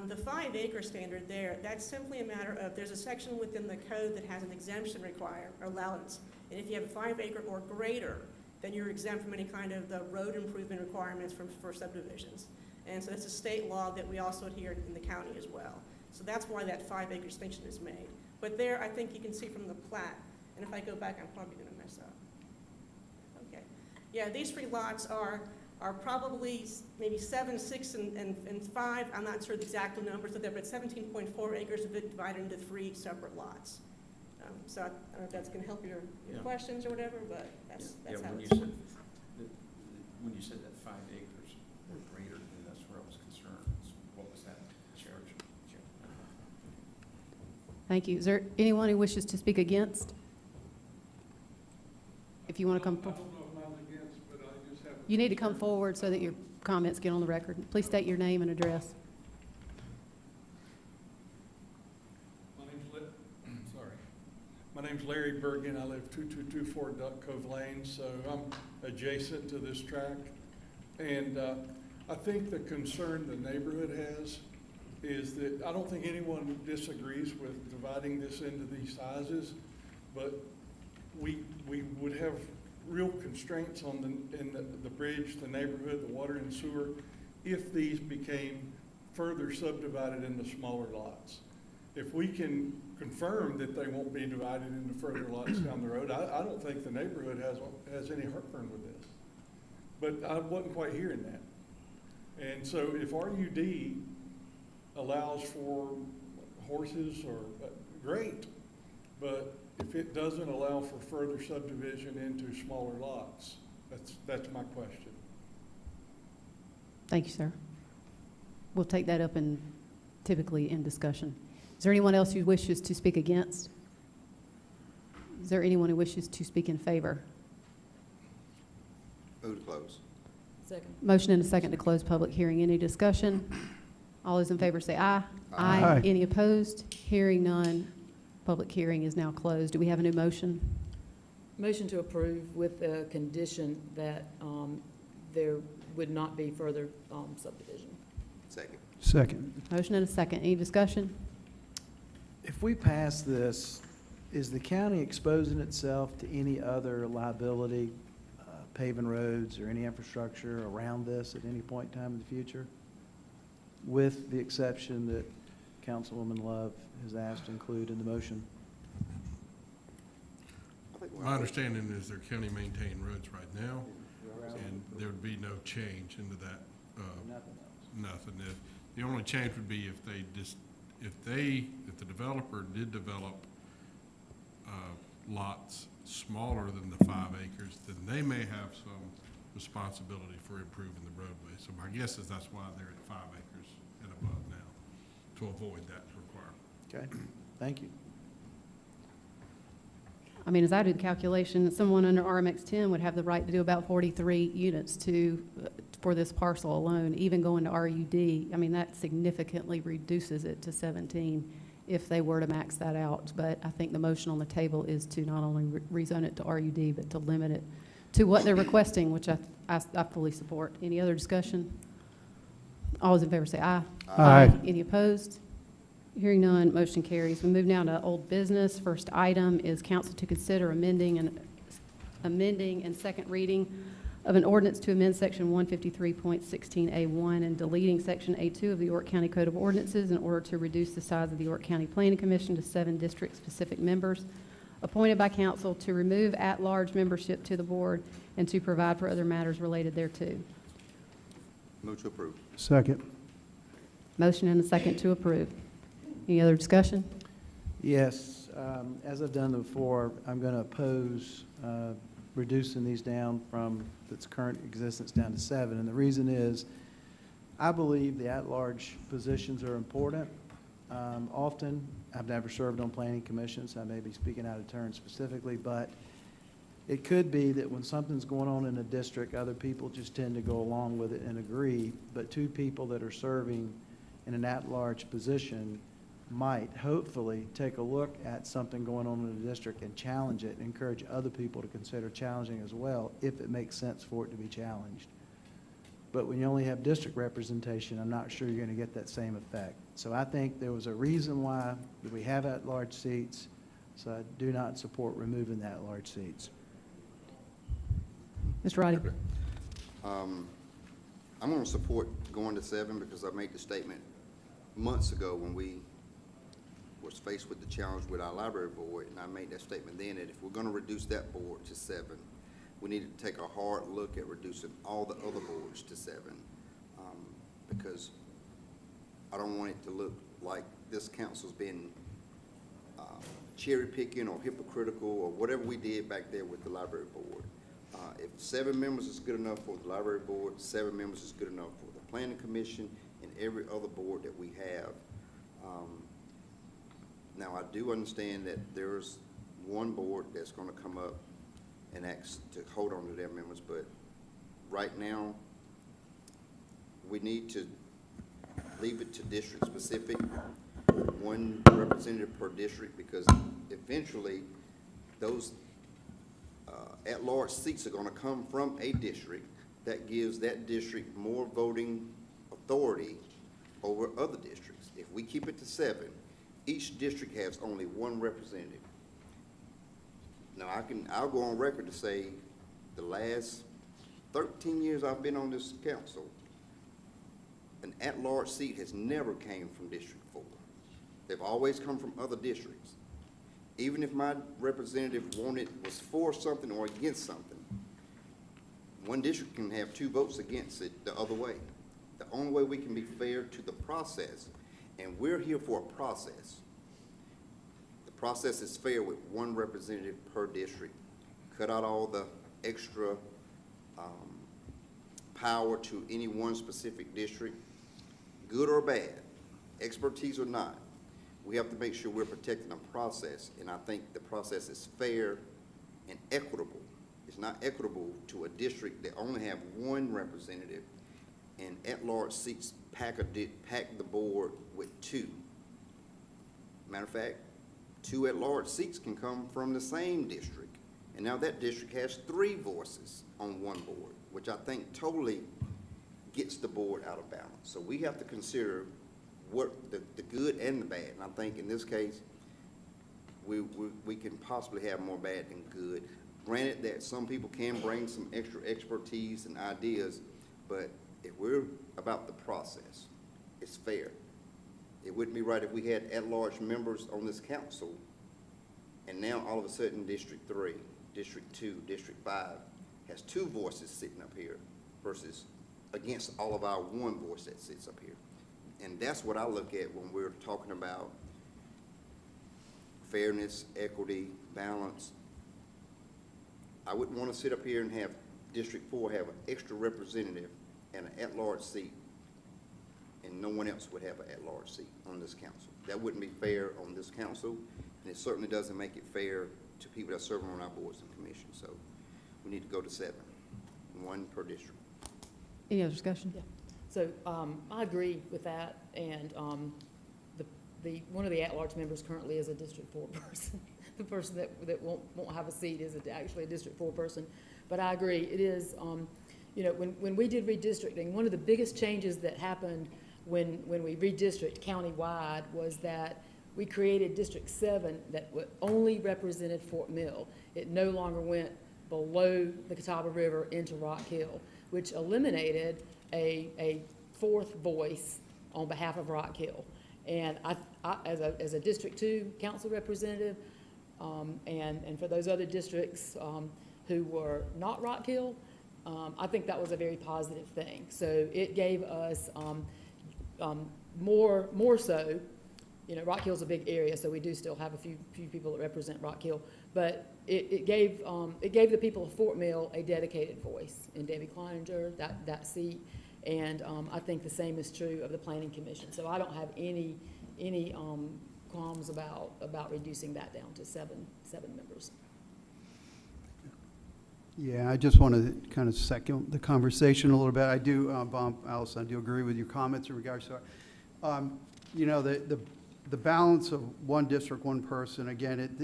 The 5 acre standard there, that's simply a matter of, there's a section within the code that has an exemption or allowance. And if you have a 5 acre or greater, then you're exempt from any kind of the road improvement requirements for subdivisions. And so that's a state law that we also adhere in the county as well. So that's why that 5 acre distinction is made. But there, I think you can see from the plat, and if I go back, I'm probably gonna mess up. Okay. Yeah, these 3 lots are probably maybe 7, 6, and 5. I'm not sure the exact numbers of that, but 17.4 acres of it divided into 3 separate lots. So I don't know if that's gonna help your Yeah. questions or whatever, but that's Yeah, how when it's. when you said that 5 acres or greater, then that's where I was concerned. What was that charge? Thank you. Is there anyone who wishes to speak against? If you want to come, I don't know if I'm against, but I just have. you need to come forward so that your comments get on the record. Please state your name and address. My name's Larry Bergen. I live 2224 Duck Cove Lane, so I'm adjacent to this track. And I think the concern the neighborhood has is that I don't think anyone disagrees with dividing this into these sizes, but we would have real constraints on the bridge, the neighborhood, the water and sewer, if these became further subdivided into smaller lots. If we can confirm that they won't be divided into further lots down the road, I don't think the neighborhood has any heartburn with this. But I wasn't quite hearing that. And so if RUD allows for horses, or great, but if it doesn't allow for further subdivision into smaller lots, that's my question. Thank you, sir. We'll take that up typically in discussion. Is there anyone else who wishes to speak against? Is there anyone who wishes to speak in favor? Move to close. Second. Motion and a second to close public hearing. Any discussion? All those in favor say aye. Aye. Any opposed? Hearing none. Public hearing is now closed. Do we have a new motion? Motion to approve with the condition that there would not be further subdivision. Second. Second. Motion and a second. Any discussion? If we pass this, is the county exposing itself to any other liability, paving roads or any infrastructure around this at any point in time in the future? With the exception that Councilwoman Love has asked to include in the motion? My understanding is they're county-maintained roads right now, and there would be no change into that, Nothing else. nothing. The only change would be if the developer did develop lots smaller than the 5 acres, then they may have some responsibility for improving the roadway. So my guess is that's why they're at 5 acres and above now, to avoid that requirement. Okay, thank you. I mean, as I do the calculation, someone under RMX 10 would have the right to do about 43 units for this parcel alone, even going to RUD. I mean, that significantly reduces it to 17 if they were to max that out. But I think the motion on the table is to not only rezone it to RUD, but to limit it to what they're requesting, which I fully support. Any other discussion? All those in favor say aye. Aye. Any opposed? Hearing none, motion carries. We move now to old business. First item is council to consider amending and second reading of an ordinance to amend section 153.16A1 and deleting section A2 of the York County Code of Ordinances in order to reduce the size of the York County Planning Commission to 7 district-specific members appointed by council, to remove at-large membership to the board, and to provide for other matters related thereto. Move to approve. Second. Motion and a second to approve. Any other discussion? Yes, as I've done before, I'm going to oppose reducing these down from its current existence down to 7. And the reason is, I believe the at-large positions are important. Often, I've never served on planning commissions, so I may be speaking out of turn specifically, but It could be that when something's going on in a district, other people just tend to go along with it and agree, but two people that are serving in an at-large position might hopefully take a look at something going on in the district and challenge it, and encourage other people to consider challenging as well, if it makes sense for it to be challenged. But when you only have district representation, I'm not sure you're going to get that same effect. So I think there was a reason why we have at-large seats, so I do not support removing the at-large seats. Mr. Roddy? I'm going to support going to 7 because I made the statement months ago when we was faced with the challenge with our library board, and I made that statement then that if we're going to reduce that board to 7, we need to take a hard look at reducing all the other boards to 7, because I don't want it to look like this council's been cherry picking or hypocritical or whatever we did back there with the library board. If 7 members is good enough for the library board, 7 members is good enough for the planning commission and every other board that we have. Now, I do understand that there's one board that's going to come up and ask to hold on to their members, but right now, we need to leave it to district specific, one representative per district, because eventually, those at-large seats are going to come from a district that gives that district more voting authority over other districts. If we keep it to 7, each district has only one representative. Now, I'll go on record to say the last 13 years I've been on this council, an at-large seat has never came from District 4. They've always come from other districts. Even if my representative was for something or against something, one district can have 2 votes against it the other way. The only way we can be fair to the process, and we're here for a process. The process is fair with one representative per district. Cut out all the extra power to any one specific district, good or bad, expertise or not. We have to make sure we're protecting a process, and I think the process is fair and equitable. It's not equitable to a district that only have one representative and at-large seats pack the board with 2. Matter of fact, 2 at-large seats can come from the same district, and now that district has 3 voices on one board, which I think totally gets the board out of balance. So we have to consider what the good and the bad, and I think in this case, we can possibly have more bad than good. Granted that some people can bring some extra expertise and ideas, but if we're about the process, it's fair. It wouldn't be right if we had at-large members on this council, and now all of a sudden District 3, District 2, District 5 has 2 voices sitting up here versus against all of our one voice that sits up here. And that's what I look at when we're talking about fairness, equity, balance. I wouldn't want to sit up here and have District 4 have an extra representative and an at-large seat, and no one else would have an at-large seat on this council. That wouldn't be fair on this council, and it certainly doesn't make it fair to people that are serving on our boards and commissions. So we need to go to 7, 1 per district. Any other discussion? Yeah. So I agree with that, and one of the at-large members currently is a District 4 person. The person that won't have a seat is actually a District 4 person. But I agree, it is, you know, when we did redistricting, one of the biggest changes that happened when we redistricted countywide was that we created District 7 that only represented Fort Mill. It no longer went below the Catawba River into Rock Hill, which eliminated a 4th voice on behalf of Rock Hill. And I as a District 2 council representative, and for those other districts who were not Rock Hill, I think that was a very positive thing. So it gave us more so, you know, Rock Hill's a big area, so we do still have a few people that represent Rock Hill, but it gave the people of Fort Mill a dedicated voice in Debbie Kleininger, that seat, and I think the same is true of the Planning Commission. So I don't have any qualms about reducing that down to seven members. Yeah, I just want to kind of second the conversation a little bit. I do, Bob, Allison, I do agree with your comments in regards to, you know, the balance of one district, one person, again,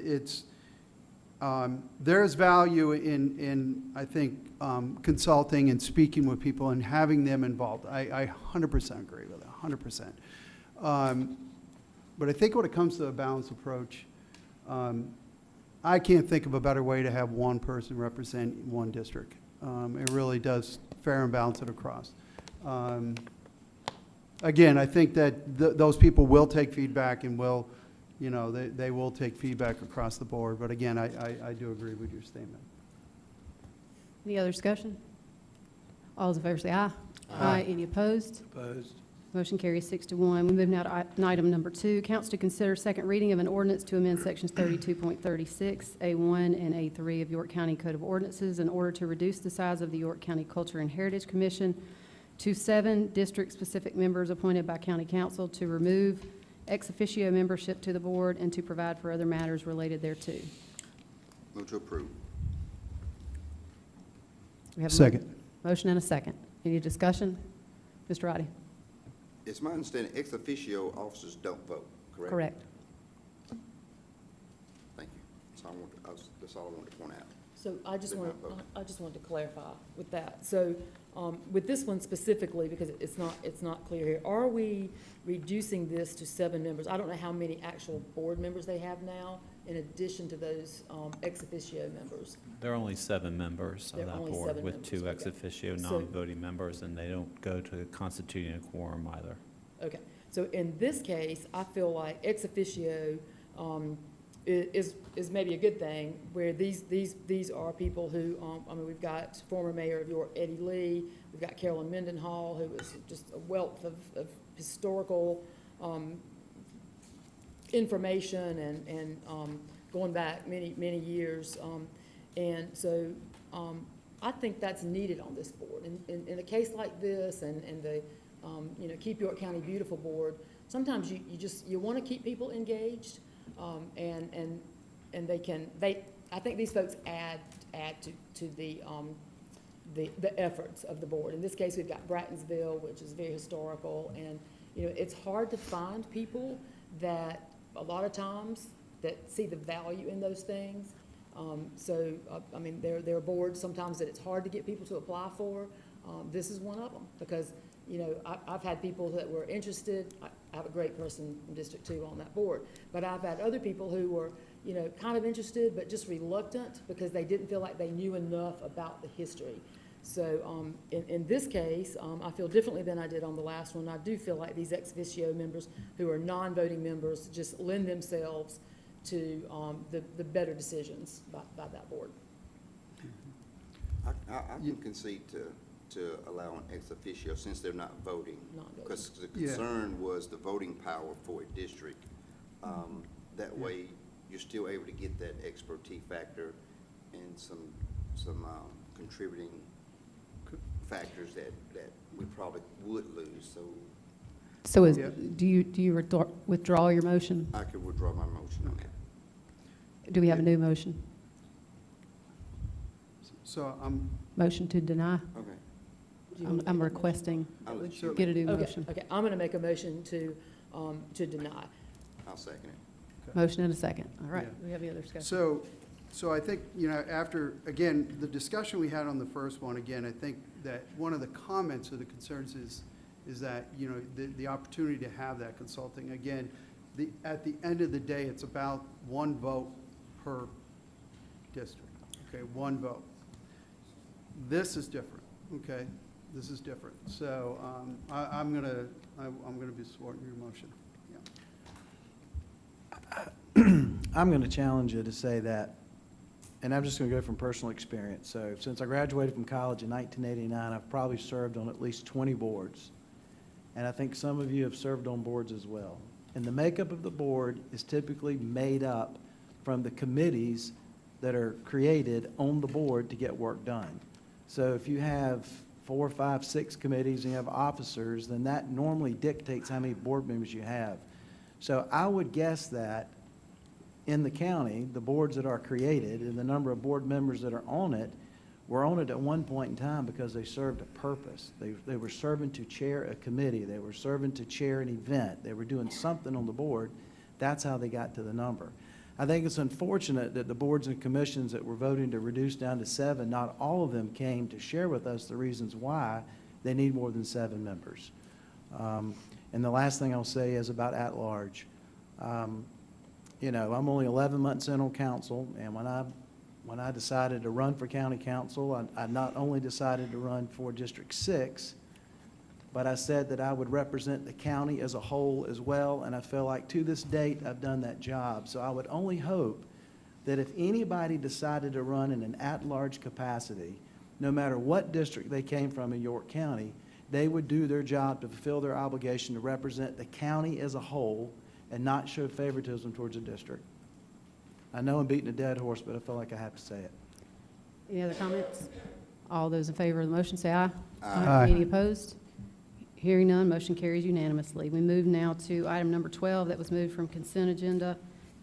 there is value in, I think, consulting and speaking with people and having them involved. I 100% agree with it, 100%. But I think when it comes to a balanced approach, I can't think of a better way to have one person represent one district. It really does fair and balance it across. Again, I think that those people will take feedback and will, you know, they will take feedback across the board. But again, I do agree with your statement. Any other discussion? All those in favor say aye. Aye. Any opposed? Opposed? Motion carries 6-1. We move now to item number 2, council to consider second reading of an ordinance to amend sections 32.36, A1 and A3 of York County Code of Ordinances in order to reduce the size of the York County Culture and Heritage Commission to 7 district-specific members appointed by county council, to remove ex officio membership to the board, and to provide for other matters related thereto. Move to approve. We have a Second. motion and a second. Any discussion? Mr. Roddy? It's my understanding ex officio officers don't vote, correct? Correct. Thank you. That's all I wanted to point out. So I just Did want, not vote. I just wanted to clarify with that. So, with this one specifically, because it's not clear here, are we reducing this to 7 members? I don't know how many actual board members they have now, in addition to those, ex officio members. There are only 7 members There on are that only board, 7 with members, 2 okay. ex officio So- non-voting members, and they don't go to constituting a quorum either. Okay, so in this case, I feel like ex officio, is maybe a good thing, where these are people who, I mean, we've got former mayor of York, Eddie Lee, we've got Carolyn Mendenhall, who was just a wealth of historical, information and going back many years. And so, I think that's needed on this board. In a case like this and the, you know, Keep York County Beautiful Board, sometimes you want to keep people engaged. And I think these folks add to the efforts of the board. In this case, we've got Brattonsville, which is very historical, and, you know, it's hard to find people that, a lot of times, that see the value in those things. I mean, there are boards sometimes that it's hard to get people to apply for. This is one of them, because, you know, I've had people that were interested. I have a great person from District 2 on that board, but I've had other people who were, you know, kind of interested, but just reluctant because they didn't feel like they knew enough about the history. So, in this case, I feel differently than I did on the last one. I do feel like these ex officio members who are non-voting members just lend themselves to, the better decisions by that board. I can concede to allow an ex officio since they're not voting. Non-voting. Because the Yeah. concern was the voting power for a district. That way, you're still able to get that expertise factor and some contributing factors that we probably would lose. So Yeah. do you withdraw your motion? I could withdraw my motion on that. Do we have a new motion? So Motion to deny? Okay. Do you want to I'm make a motion? requesting, I'll let So- you, get a new Okay, motion. okay, I'm gonna make a motion to deny. I'll second it. Motion and a second. All right, Yeah. do we have any other discussion? So I think, you know, after, again, the discussion we had on the first one, again, I think that one of the comments or the concerns is that, you know, the opportunity to have that consulting. Again, at the end of the day, it's about one vote per district, okay, one vote. This is different, okay? This is different. So I'm gonna be supporting your motion. Yeah. I'm going to challenge you to say that, and I'm just going to go from personal experience. So since I graduated from college in 1989, I've probably served on at least 20 boards. And I think some of you have served on boards as well. And the makeup of the board is typically made up from the committees that are created on the board to get work done. So if you have 4, 5, 6 committees and you have officers, then that normally dictates how many board members you have. So I would guess that in the county, the boards that are created and the number of board members that are on it were on it at one point in time because they served a purpose. They were serving to chair a committee. They were serving to chair an event. They were doing something on the board. That's how they got to the number. I think it's unfortunate that the boards and commissions that were voting to reduce down to 7, not all of them came to share with us the reasons why they need more than 7 members. And the last thing I'll say is about at-large. You know, I'm only 11 months in on council, and when I decided to run for county council, I not only decided to run for District 6, but I said that I would represent the county as a whole as well, and I feel like to this date, I've done that job. So I would only hope that if anybody decided to run in an at-large capacity, no matter what district they came from in York County, they would do their job to fulfill their obligation to represent the county as a whole and not show favoritism towards a district. I know I'm beating a dead horse, but I feel like I have to say it. Any other comments? All those in favor of the motion say aye. Aye. Any opposed? Hearing none, motion carries unanimously. We move now to item number 12 that was moved from consent agenda.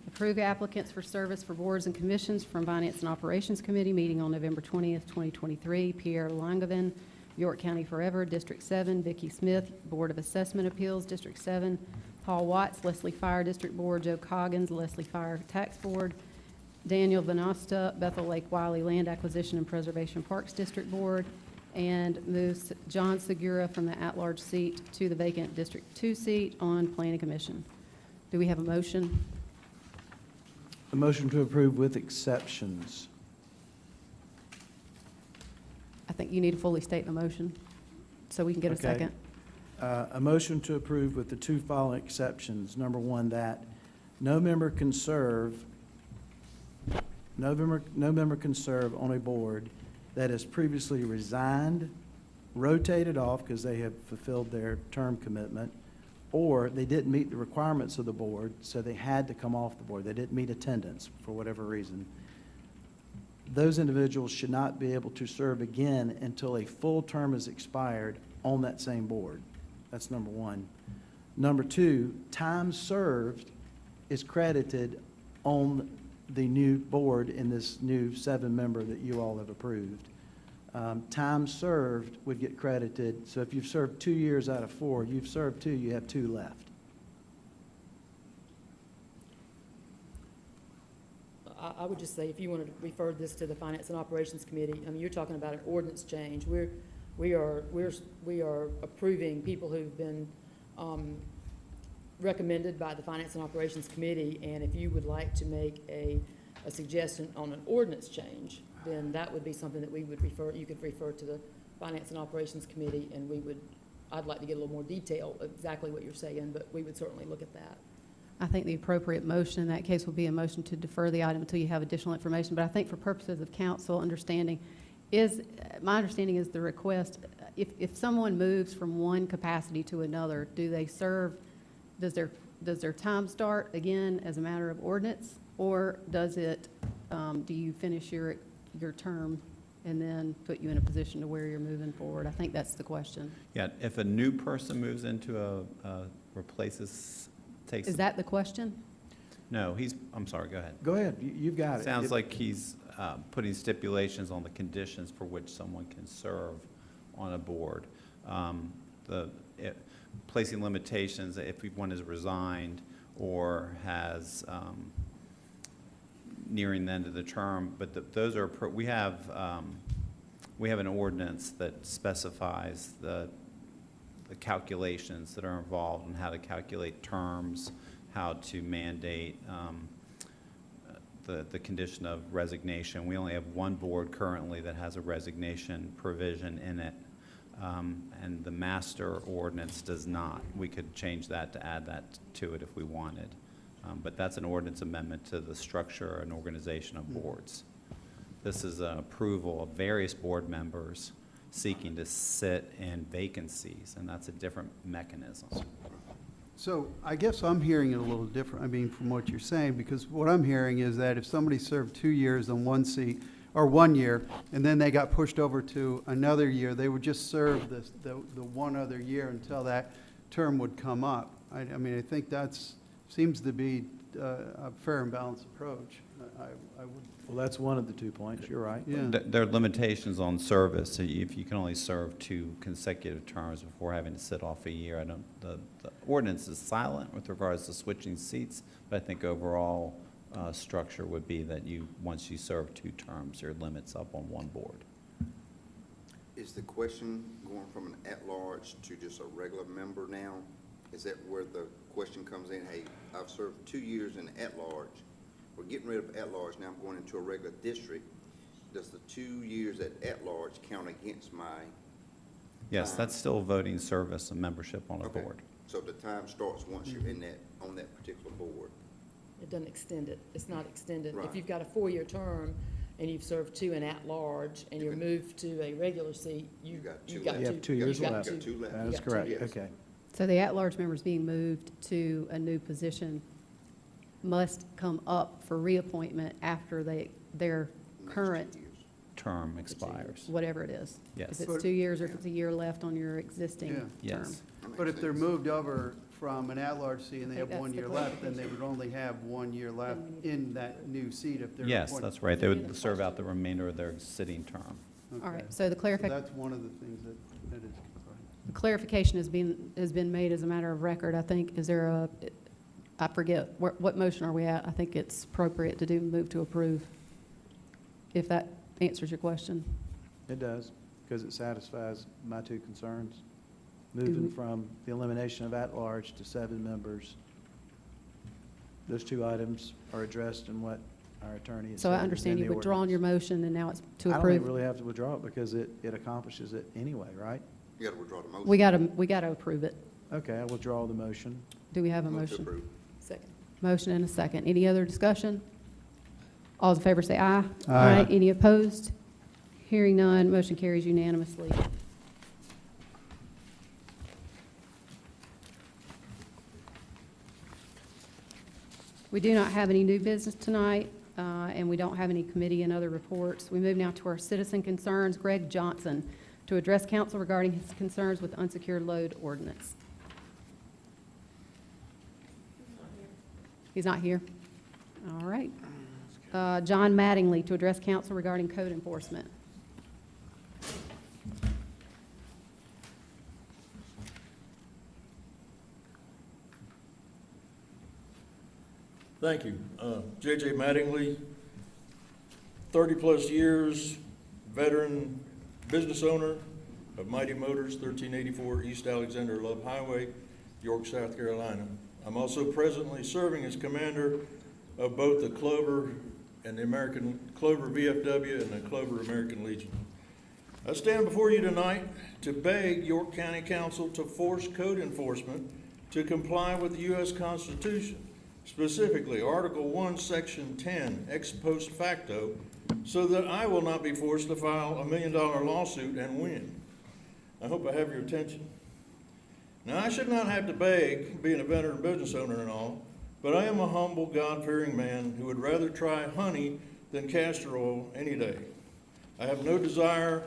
Approve applicants for service for boards and commissions from Finance and Operations Committee meeting on November 20th, 2023. Pierre Langevin, York County Forever, District 7. Vicki Smith, Board of Assessment Appeals, District 7. Paul Watts, Leslie Fire District Board. Joe Coggins, Leslie Fire Tax Board. Daniel Vanosta, Bethel Lake Wiley Land Acquisition and Preservation Parks District Board. And moves John Segura from the at-large seat to the vacant District 2 seat on Planning Commission. Do we have a motion? A motion to approve with exceptions. I think you need to fully state the motion so we can get a Okay. second. A motion to approve with the 2 following exceptions. Number 1, that no member can serve on a board that has previously resigned, rotated off because they have fulfilled their term commitment, or they didn't meet the requirements of the board, so they had to come off the board. They didn't meet attendance for whatever reason. Those individuals should not be able to serve again until a full term is expired on that same board. That's number 1. Number 2, time served is credited on the new board in this new 7-member that you all have approved. Time served would get credited, so if you've served 2 years out of 4, you've served 2, you have 2 left. I would just say, if you wanted to refer this to the Finance and Operations Committee, I mean, you're talking about an ordinance change. We are approving people who've been recommended by the Finance and Operations Committee, and if you would like to make a suggestion on an ordinance change, then that would be something that we would you could refer to the Finance and Operations Committee, and I'd like to get a little more detail of exactly what you're saying, but we would certainly look at that. I think the appropriate motion in that case would be a motion to defer the item until you have additional information. But I think for purposes of council understanding, my understanding is the request, if someone moves from one capacity to another, do they serve, does their time start again as a matter of ordinance? Or does it, do you finish your term and then put you in a position to where you're moving forward? I think that's the question. Yeah, if a new person moves into replaces, takes. Is that the question? No, I'm sorry, go ahead. Go ahead, you've got it. Sounds like he's putting stipulations on the conditions for which someone can serve on a board. Placing limitations if one is resigned or has nearing the end of the term, but those are, we have an ordinance that specifies the calculations that are involved in how to calculate terms, how to mandate the condition of resignation. We only have one board currently that has a resignation provision in it, and the master ordinance does not. We could change that to add that to it if we wanted. But that's an ordinance amendment to the structure and organization of boards. This is an approval of various board members seeking to sit in vacancies, and that's a different mechanism. So I guess I'm hearing it a little different, I mean, from what you're saying, because what I'm hearing is that if somebody served 2 years on one seat, or 1 year, and then they got pushed over to another year, they would just serve the one other year until that term would come up. I mean, I think seems to be a fair and balanced approach. I would, Well, that's one of the 2 points, you're right. yeah. There are limitations on service. So if you can only serve 2 consecutive terms before having to sit off a year, I don't, the ordinance is silent with regards to switching seats, but I think overall structure would be that once you serve 2 terms, your limit's up on 1 board. Is the question going from an at-large to just a regular member now? Is that where the question comes in? Hey, I've served 2 years in at-large. We're getting rid of at-large, now I'm going into a regular district. Does the 2 years at-large count against my? Yes, that's still voting service and membership on a Okay. board. So the time starts once you're in that, on that particular board? It doesn't extend it. It's not extended. Right. If you've got a 4-year term and you've served 2 in at-large and You you're can- moved to a regular seat, You got 2 you've got left. You have 2 years you've got left. You got 2 left. That You is got 2 correct, years. okay. So the at-large members being moved to a new position must come up for reappointment after their Next current, 2 years. Term expires. whatever it is. Yes. If it's 2 years or if it's a year left on your existing Yeah. term. Yes. That makes But if they're sense. moved over from an at-large seat and they I think have 1 that's the year left, then they clarification. would only have 1 year left Then we need to- in that new seat if they're Yes, appointed. that's right. They would serve out the remainder of their sitting term. All Okay. right, so the So that's one of the things that is, the clarification has been made as a matter of record, I think. Is there I forget, what motion are we at? I think it's appropriate to move to approve, if that answers your question. It does, because it satisfies my 2 concerns. Moving from the elimination of at-large to 7 members. Those 2 items are addressed in what our attorney has said. So I understand in you've the withdrawn your ordinance. motion, and now it's to I don't even approve. really have to withdraw it because it accomplishes it anyway, right? You gotta withdraw the motion. We gotta approve it. Okay, I withdraw the motion. Do we have a Move to motion? approve. Second. Motion and a second. Any other discussion? All in favor say aye. Aye. Any opposed? Hearing none, motion carries unanimously. We do not have any new business tonight, and we don't have any committee and other reports. We move now to our citizen concerns. Greg Johnson to address council regarding his concerns with unsecured load ordinance. He's not here? All right. John Mattingly to address council regarding code enforcement. Thank you. J.J. Mattingly, 30-plus years, veteran business owner of Mighty Motors, 1384 East Alexander Love Highway, York, South Carolina. I'm also presently serving as commander of both the Clover and the American Clover VFW and the Clover American Legion. I stand before you tonight to beg York County Council to force code enforcement to comply with the U.S. Constitution, specifically Article 1, Section 10, ex post facto, so that I will not be forced to file a $1 million lawsuit and win. I hope I have your attention. Now, I should not have to beg, being a veteran business owner and all, but I am a humble, God-fearing man who would rather try honey than castor oil any day. I have no desire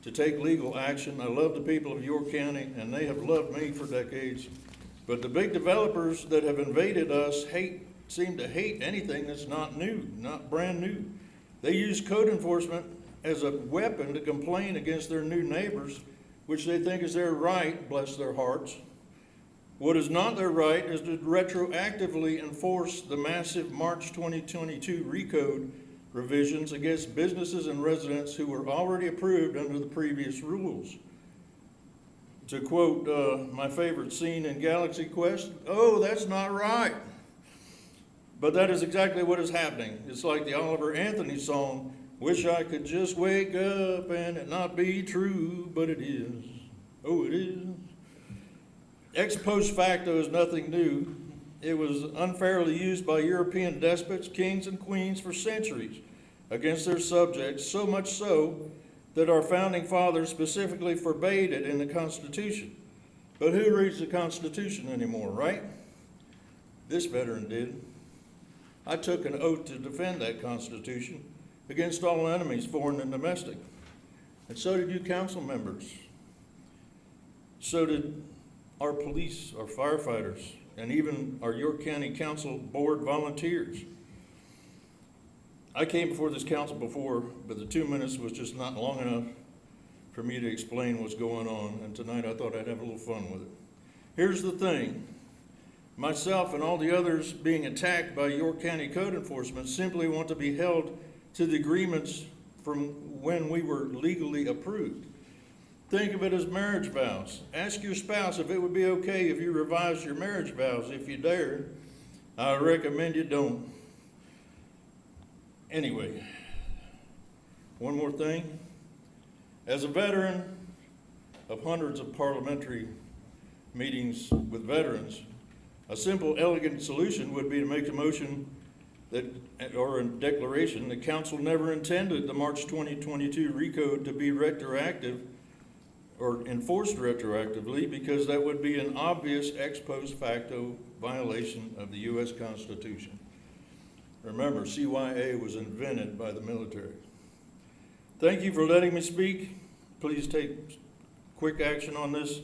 to take legal action. I love the people of York County, and they have loved me for decades. But the big developers that have invaded us seem to hate anything that's not new, not brand new. They use code enforcement as a weapon to complain against their new neighbors, which they think is their right, bless their hearts. What is not their right is to retroactively enforce the massive March 2022 recode revisions against businesses and residents who were already approved under the previous rules. To quote my favorite scene in Galaxy Quest, "Oh, that's not right." But that is exactly what is happening. It's like the Oliver Anthony song, "Wish I could just wake up and it not be true, but it is. Oh, it is." Ex post facto is nothing new. It was unfairly used by European despots, kings, and queens for centuries against their subjects, so much so that our founding fathers specifically forbade it in the Constitution. But who reads the Constitution anymore, right? This veteran did. I took an oath to defend that Constitution against all enemies, foreign and domestic. And so did you council members. So did our police, our firefighters, and even our York County Council Board volunteers. I came before this council before, but the 2 minutes was just not long enough for me to explain what's going on, and tonight I thought I'd have a little fun with it. Here's the thing. Myself and all the others being attacked by York County Code Enforcement simply want to be held to the agreements from when we were legally approved. Think of it as marriage vows. Ask your spouse if it would be okay if you revised your marriage vows. If you dare, I recommend you don't. Anyway, one more thing. As a veteran of hundreds of parliamentary meetings with veterans, a simple, elegant solution would be to make a motion that, or a declaration, the council never intended the March 2022 recode to be retroactive or enforced retroactively, because that would be an obvious ex post facto violation of the U.S. Constitution. Remember, CYA was invented by the military. Thank you for letting me speak. Please take quick action on this.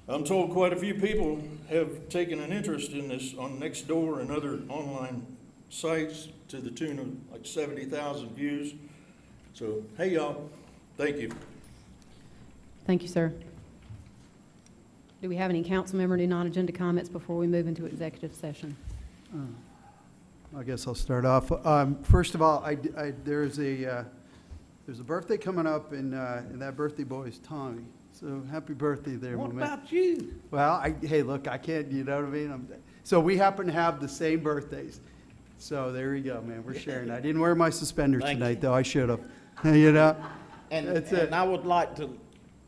I'm told quite a few people have taken an interest in this on Nextdoor and other online sites to the tune of like 70,000 views. So, hey y'all, thank you. Thank you, sir. Do we have any council member new non-agenda comments before we move into executive session? I guess I'll start off. First of all, there's a birthday coming up, and that birthday boy is Tommy. So happy birthday there, my man. What about you? Well, hey, look, I can't, you know what I mean? So we happen to have the same birthdays. So there you go, man. We're sharing. I didn't wear my suspenders Thank tonight, you. though. I should have. You know? That's it. And I would like to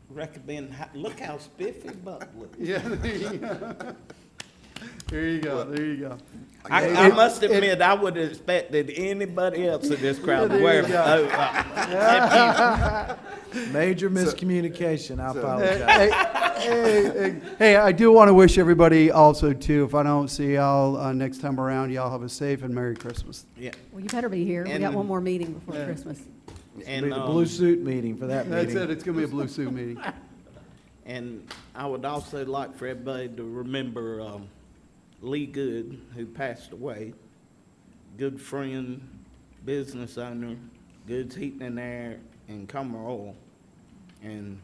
recommend, look how spiffy Buck looks. Yeah, there you go. There you go. There you go. I must admit, I would have expected anybody else in this crowd to There wear you them. go. Major miscommunication, I apologize. Hey, I do want to wish everybody also, too, if I don't see y'all next time around, y'all have a safe and Merry Christmas. Yeah, Well, you better be here. We got And- one more meeting before Yeah. Christmas. It'll and, be the blue suit meeting for that That's meeting. it. It's going to be a blue suit meeting. and I would also like for everybody to remember, Lee Good, who passed away. Good friend, business owner, Good's Heating and Air and Comer Oil, and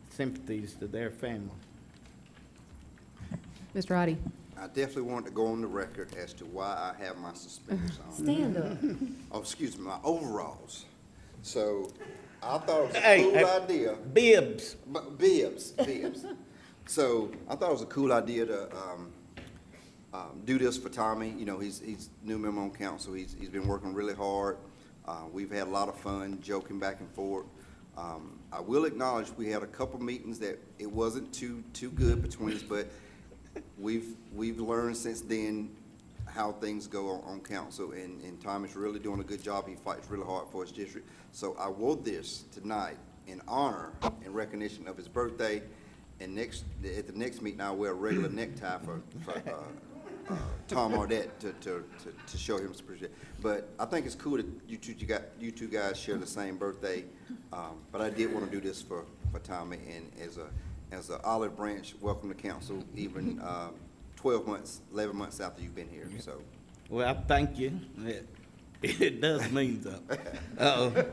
sympathies to their family. Mr. Roddy, I definitely want to go on the record as to why I have my suspenders on. stand up. Oh, excuse me, my overalls. So I thought it was a Hey, cool hey. idea. Bibs. Bibs. So I thought it was a cool idea to do this for Tommy. You know, he's new member on council. He's been working really hard. We've had a lot of fun joking back and forth. I will acknowledge we had a couple meetings that it wasn't too good between us, but we've learned since then how things go on council, and Tommy's really doing a good job. He fights really hard for his district. So I wore this tonight in honor and recognition of his birthday, and at the next meeting, I'll wear a regular necktie for Tom Ardette to show him some appreciation. But I think it's cool that you two guys share the same birthday. But I did want to do this for Tommy, and as a olive branch, welcome to council, even 12 months, 11 months after you've been here. So Well, thank you. It does mean something.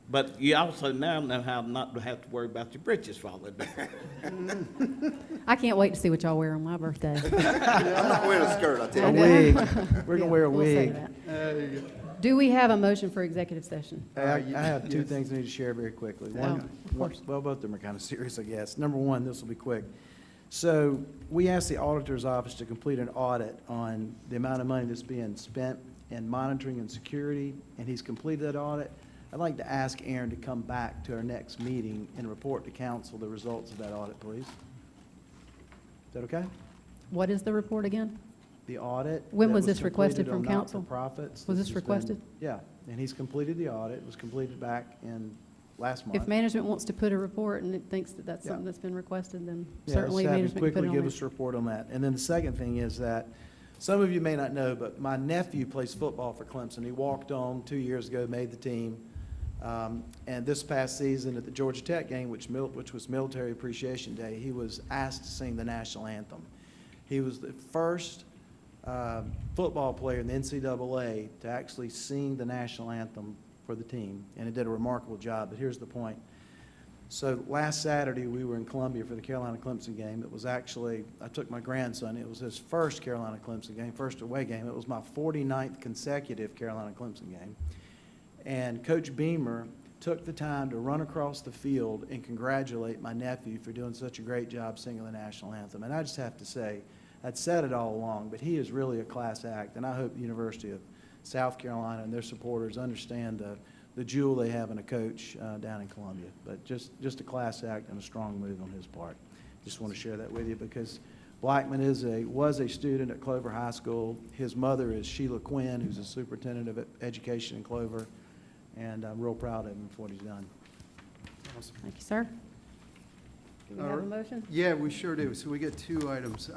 But you also now know how not to have to worry about your britches falling down. I can't wait to see what y'all wear on my birthday. I'm not wearing a skirt, I tell A you. wig. We're Yeah, gonna wear a we'll say wig. that. There you go. Do we have a motion for executive session? Hey, I have two Yes. things I need to share very quickly. Oh, One, of course. well, both of them are kind of serious, I guess. Number one, this will be quick. So we asked the auditor's office to complete an audit on the amount of money that's being spent in monitoring and security, and he's completed that audit. I'd like to ask Aaron to come back to our next meeting and report to council the results of that audit, please. Is that okay? What is the report again? The audit. When that was this requested completed from on council? not-for-profits. Was this has been- requested? Yeah, and he's completed the audit. It was completed back in last month. If management wants to put a report and it thinks that that's Yeah. something that's been requested, then Yeah, certainly let's have him management can put quickly it on give there. us a report on that. And then the second thing is that, some of you may not know, but my nephew plays football for Clemson. He walked on 2 years ago, made the team. And this past season at the Georgia Tech game, which was Military Appreciation Day, he was asked to sing the national anthem. He was the first football player in the NCAA to actually sing the national anthem for the team, and he did a remarkable job. But here's the point. So last Saturday, we were in Columbia for the Carolina-Clemson game. It was actually, I took my grandson. It was his first Carolina-Clemson game, first away game. It was my 49th consecutive Carolina-Clemson game. And Coach Beamer took the time to run across the field and congratulate my nephew for doing such a great job singing the national anthem. And I just have to say, I'd said it all along, but he is really a class act, and I hope the University of South Carolina and their supporters understand the jewel they have in a coach down in Columbia. But just a class act and a strong move on his part. Just want to share that with you because Blackman was a student at Clover High School. His mother is Sheila Quinn, who's a superintendent of education in Clover, and I'm real proud of him for what he's done. Thank you, sir. Do we have a motion? Yeah, we sure do. So we get two items.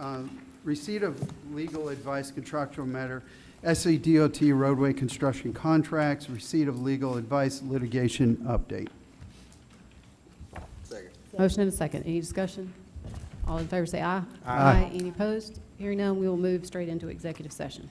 Receipt of legal advice, contractual matter, SADOT roadway construction contracts, receipt of legal advice, litigation update. Second. Motion and a second. Any discussion? All in favor say aye. Aye. Any opposed? Hearing none, we will move straight into executive session.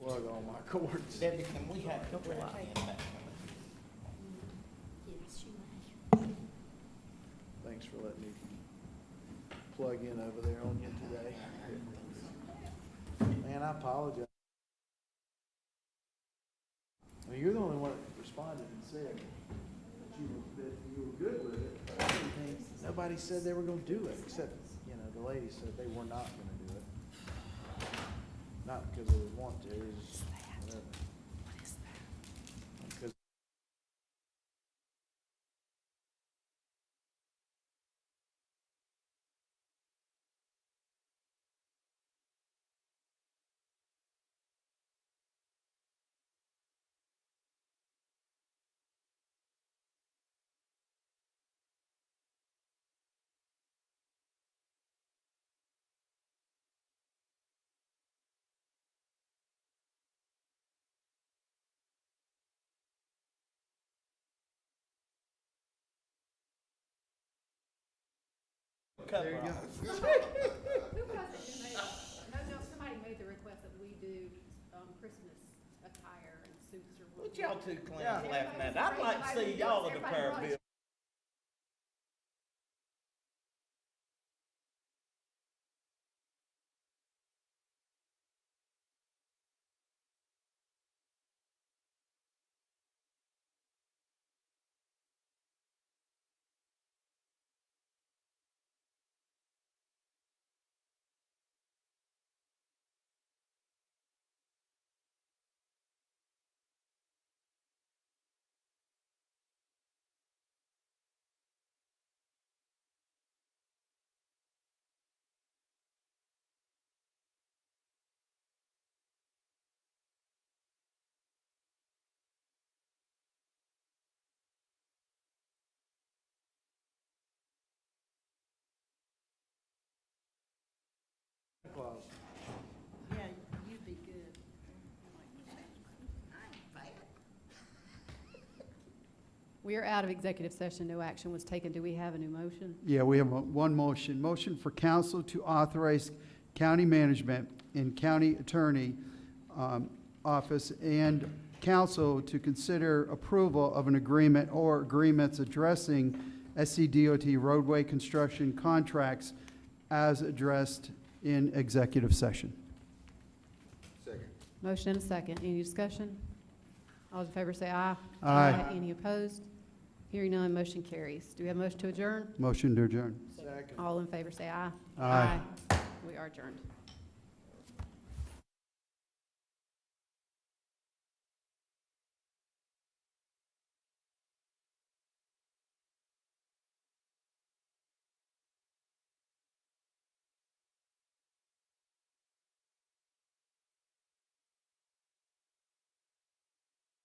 Plug all my cords. Debbie, can we have the track in that? Thanks for letting me plug in over there on you today. Man, I apologize. I mean, you're the only one that responded and said that you were good with it. But I didn't think, nobody said they were gonna do it, except, you know, the lady said they were not gonna do it. Not because they would want to, it's just whatever. What is that? Because Who was it who made, no, somebody made the request that we do, Christmas attire and suits or what. What y'all two clowns Yeah. laughing at? I'd like to see y'all in the pair of bills. Claus. Yeah, you'd be good. We are out of executive session. No action was taken. Do we have a new motion? Yeah, we have one motion. Motion for council to authorize county management and county attorney office and council to consider approval of an agreement or agreements addressing SCDOT roadway construction contracts as addressed in executive session. Second. Motion and a second. Any discussion? All those in favor say aye. Aye. Any opposed? Hearing none, motion carries. Do we have a motion to adjourn? Motion to adjourn. Second. All in favor say aye. Aye. We are adjourned.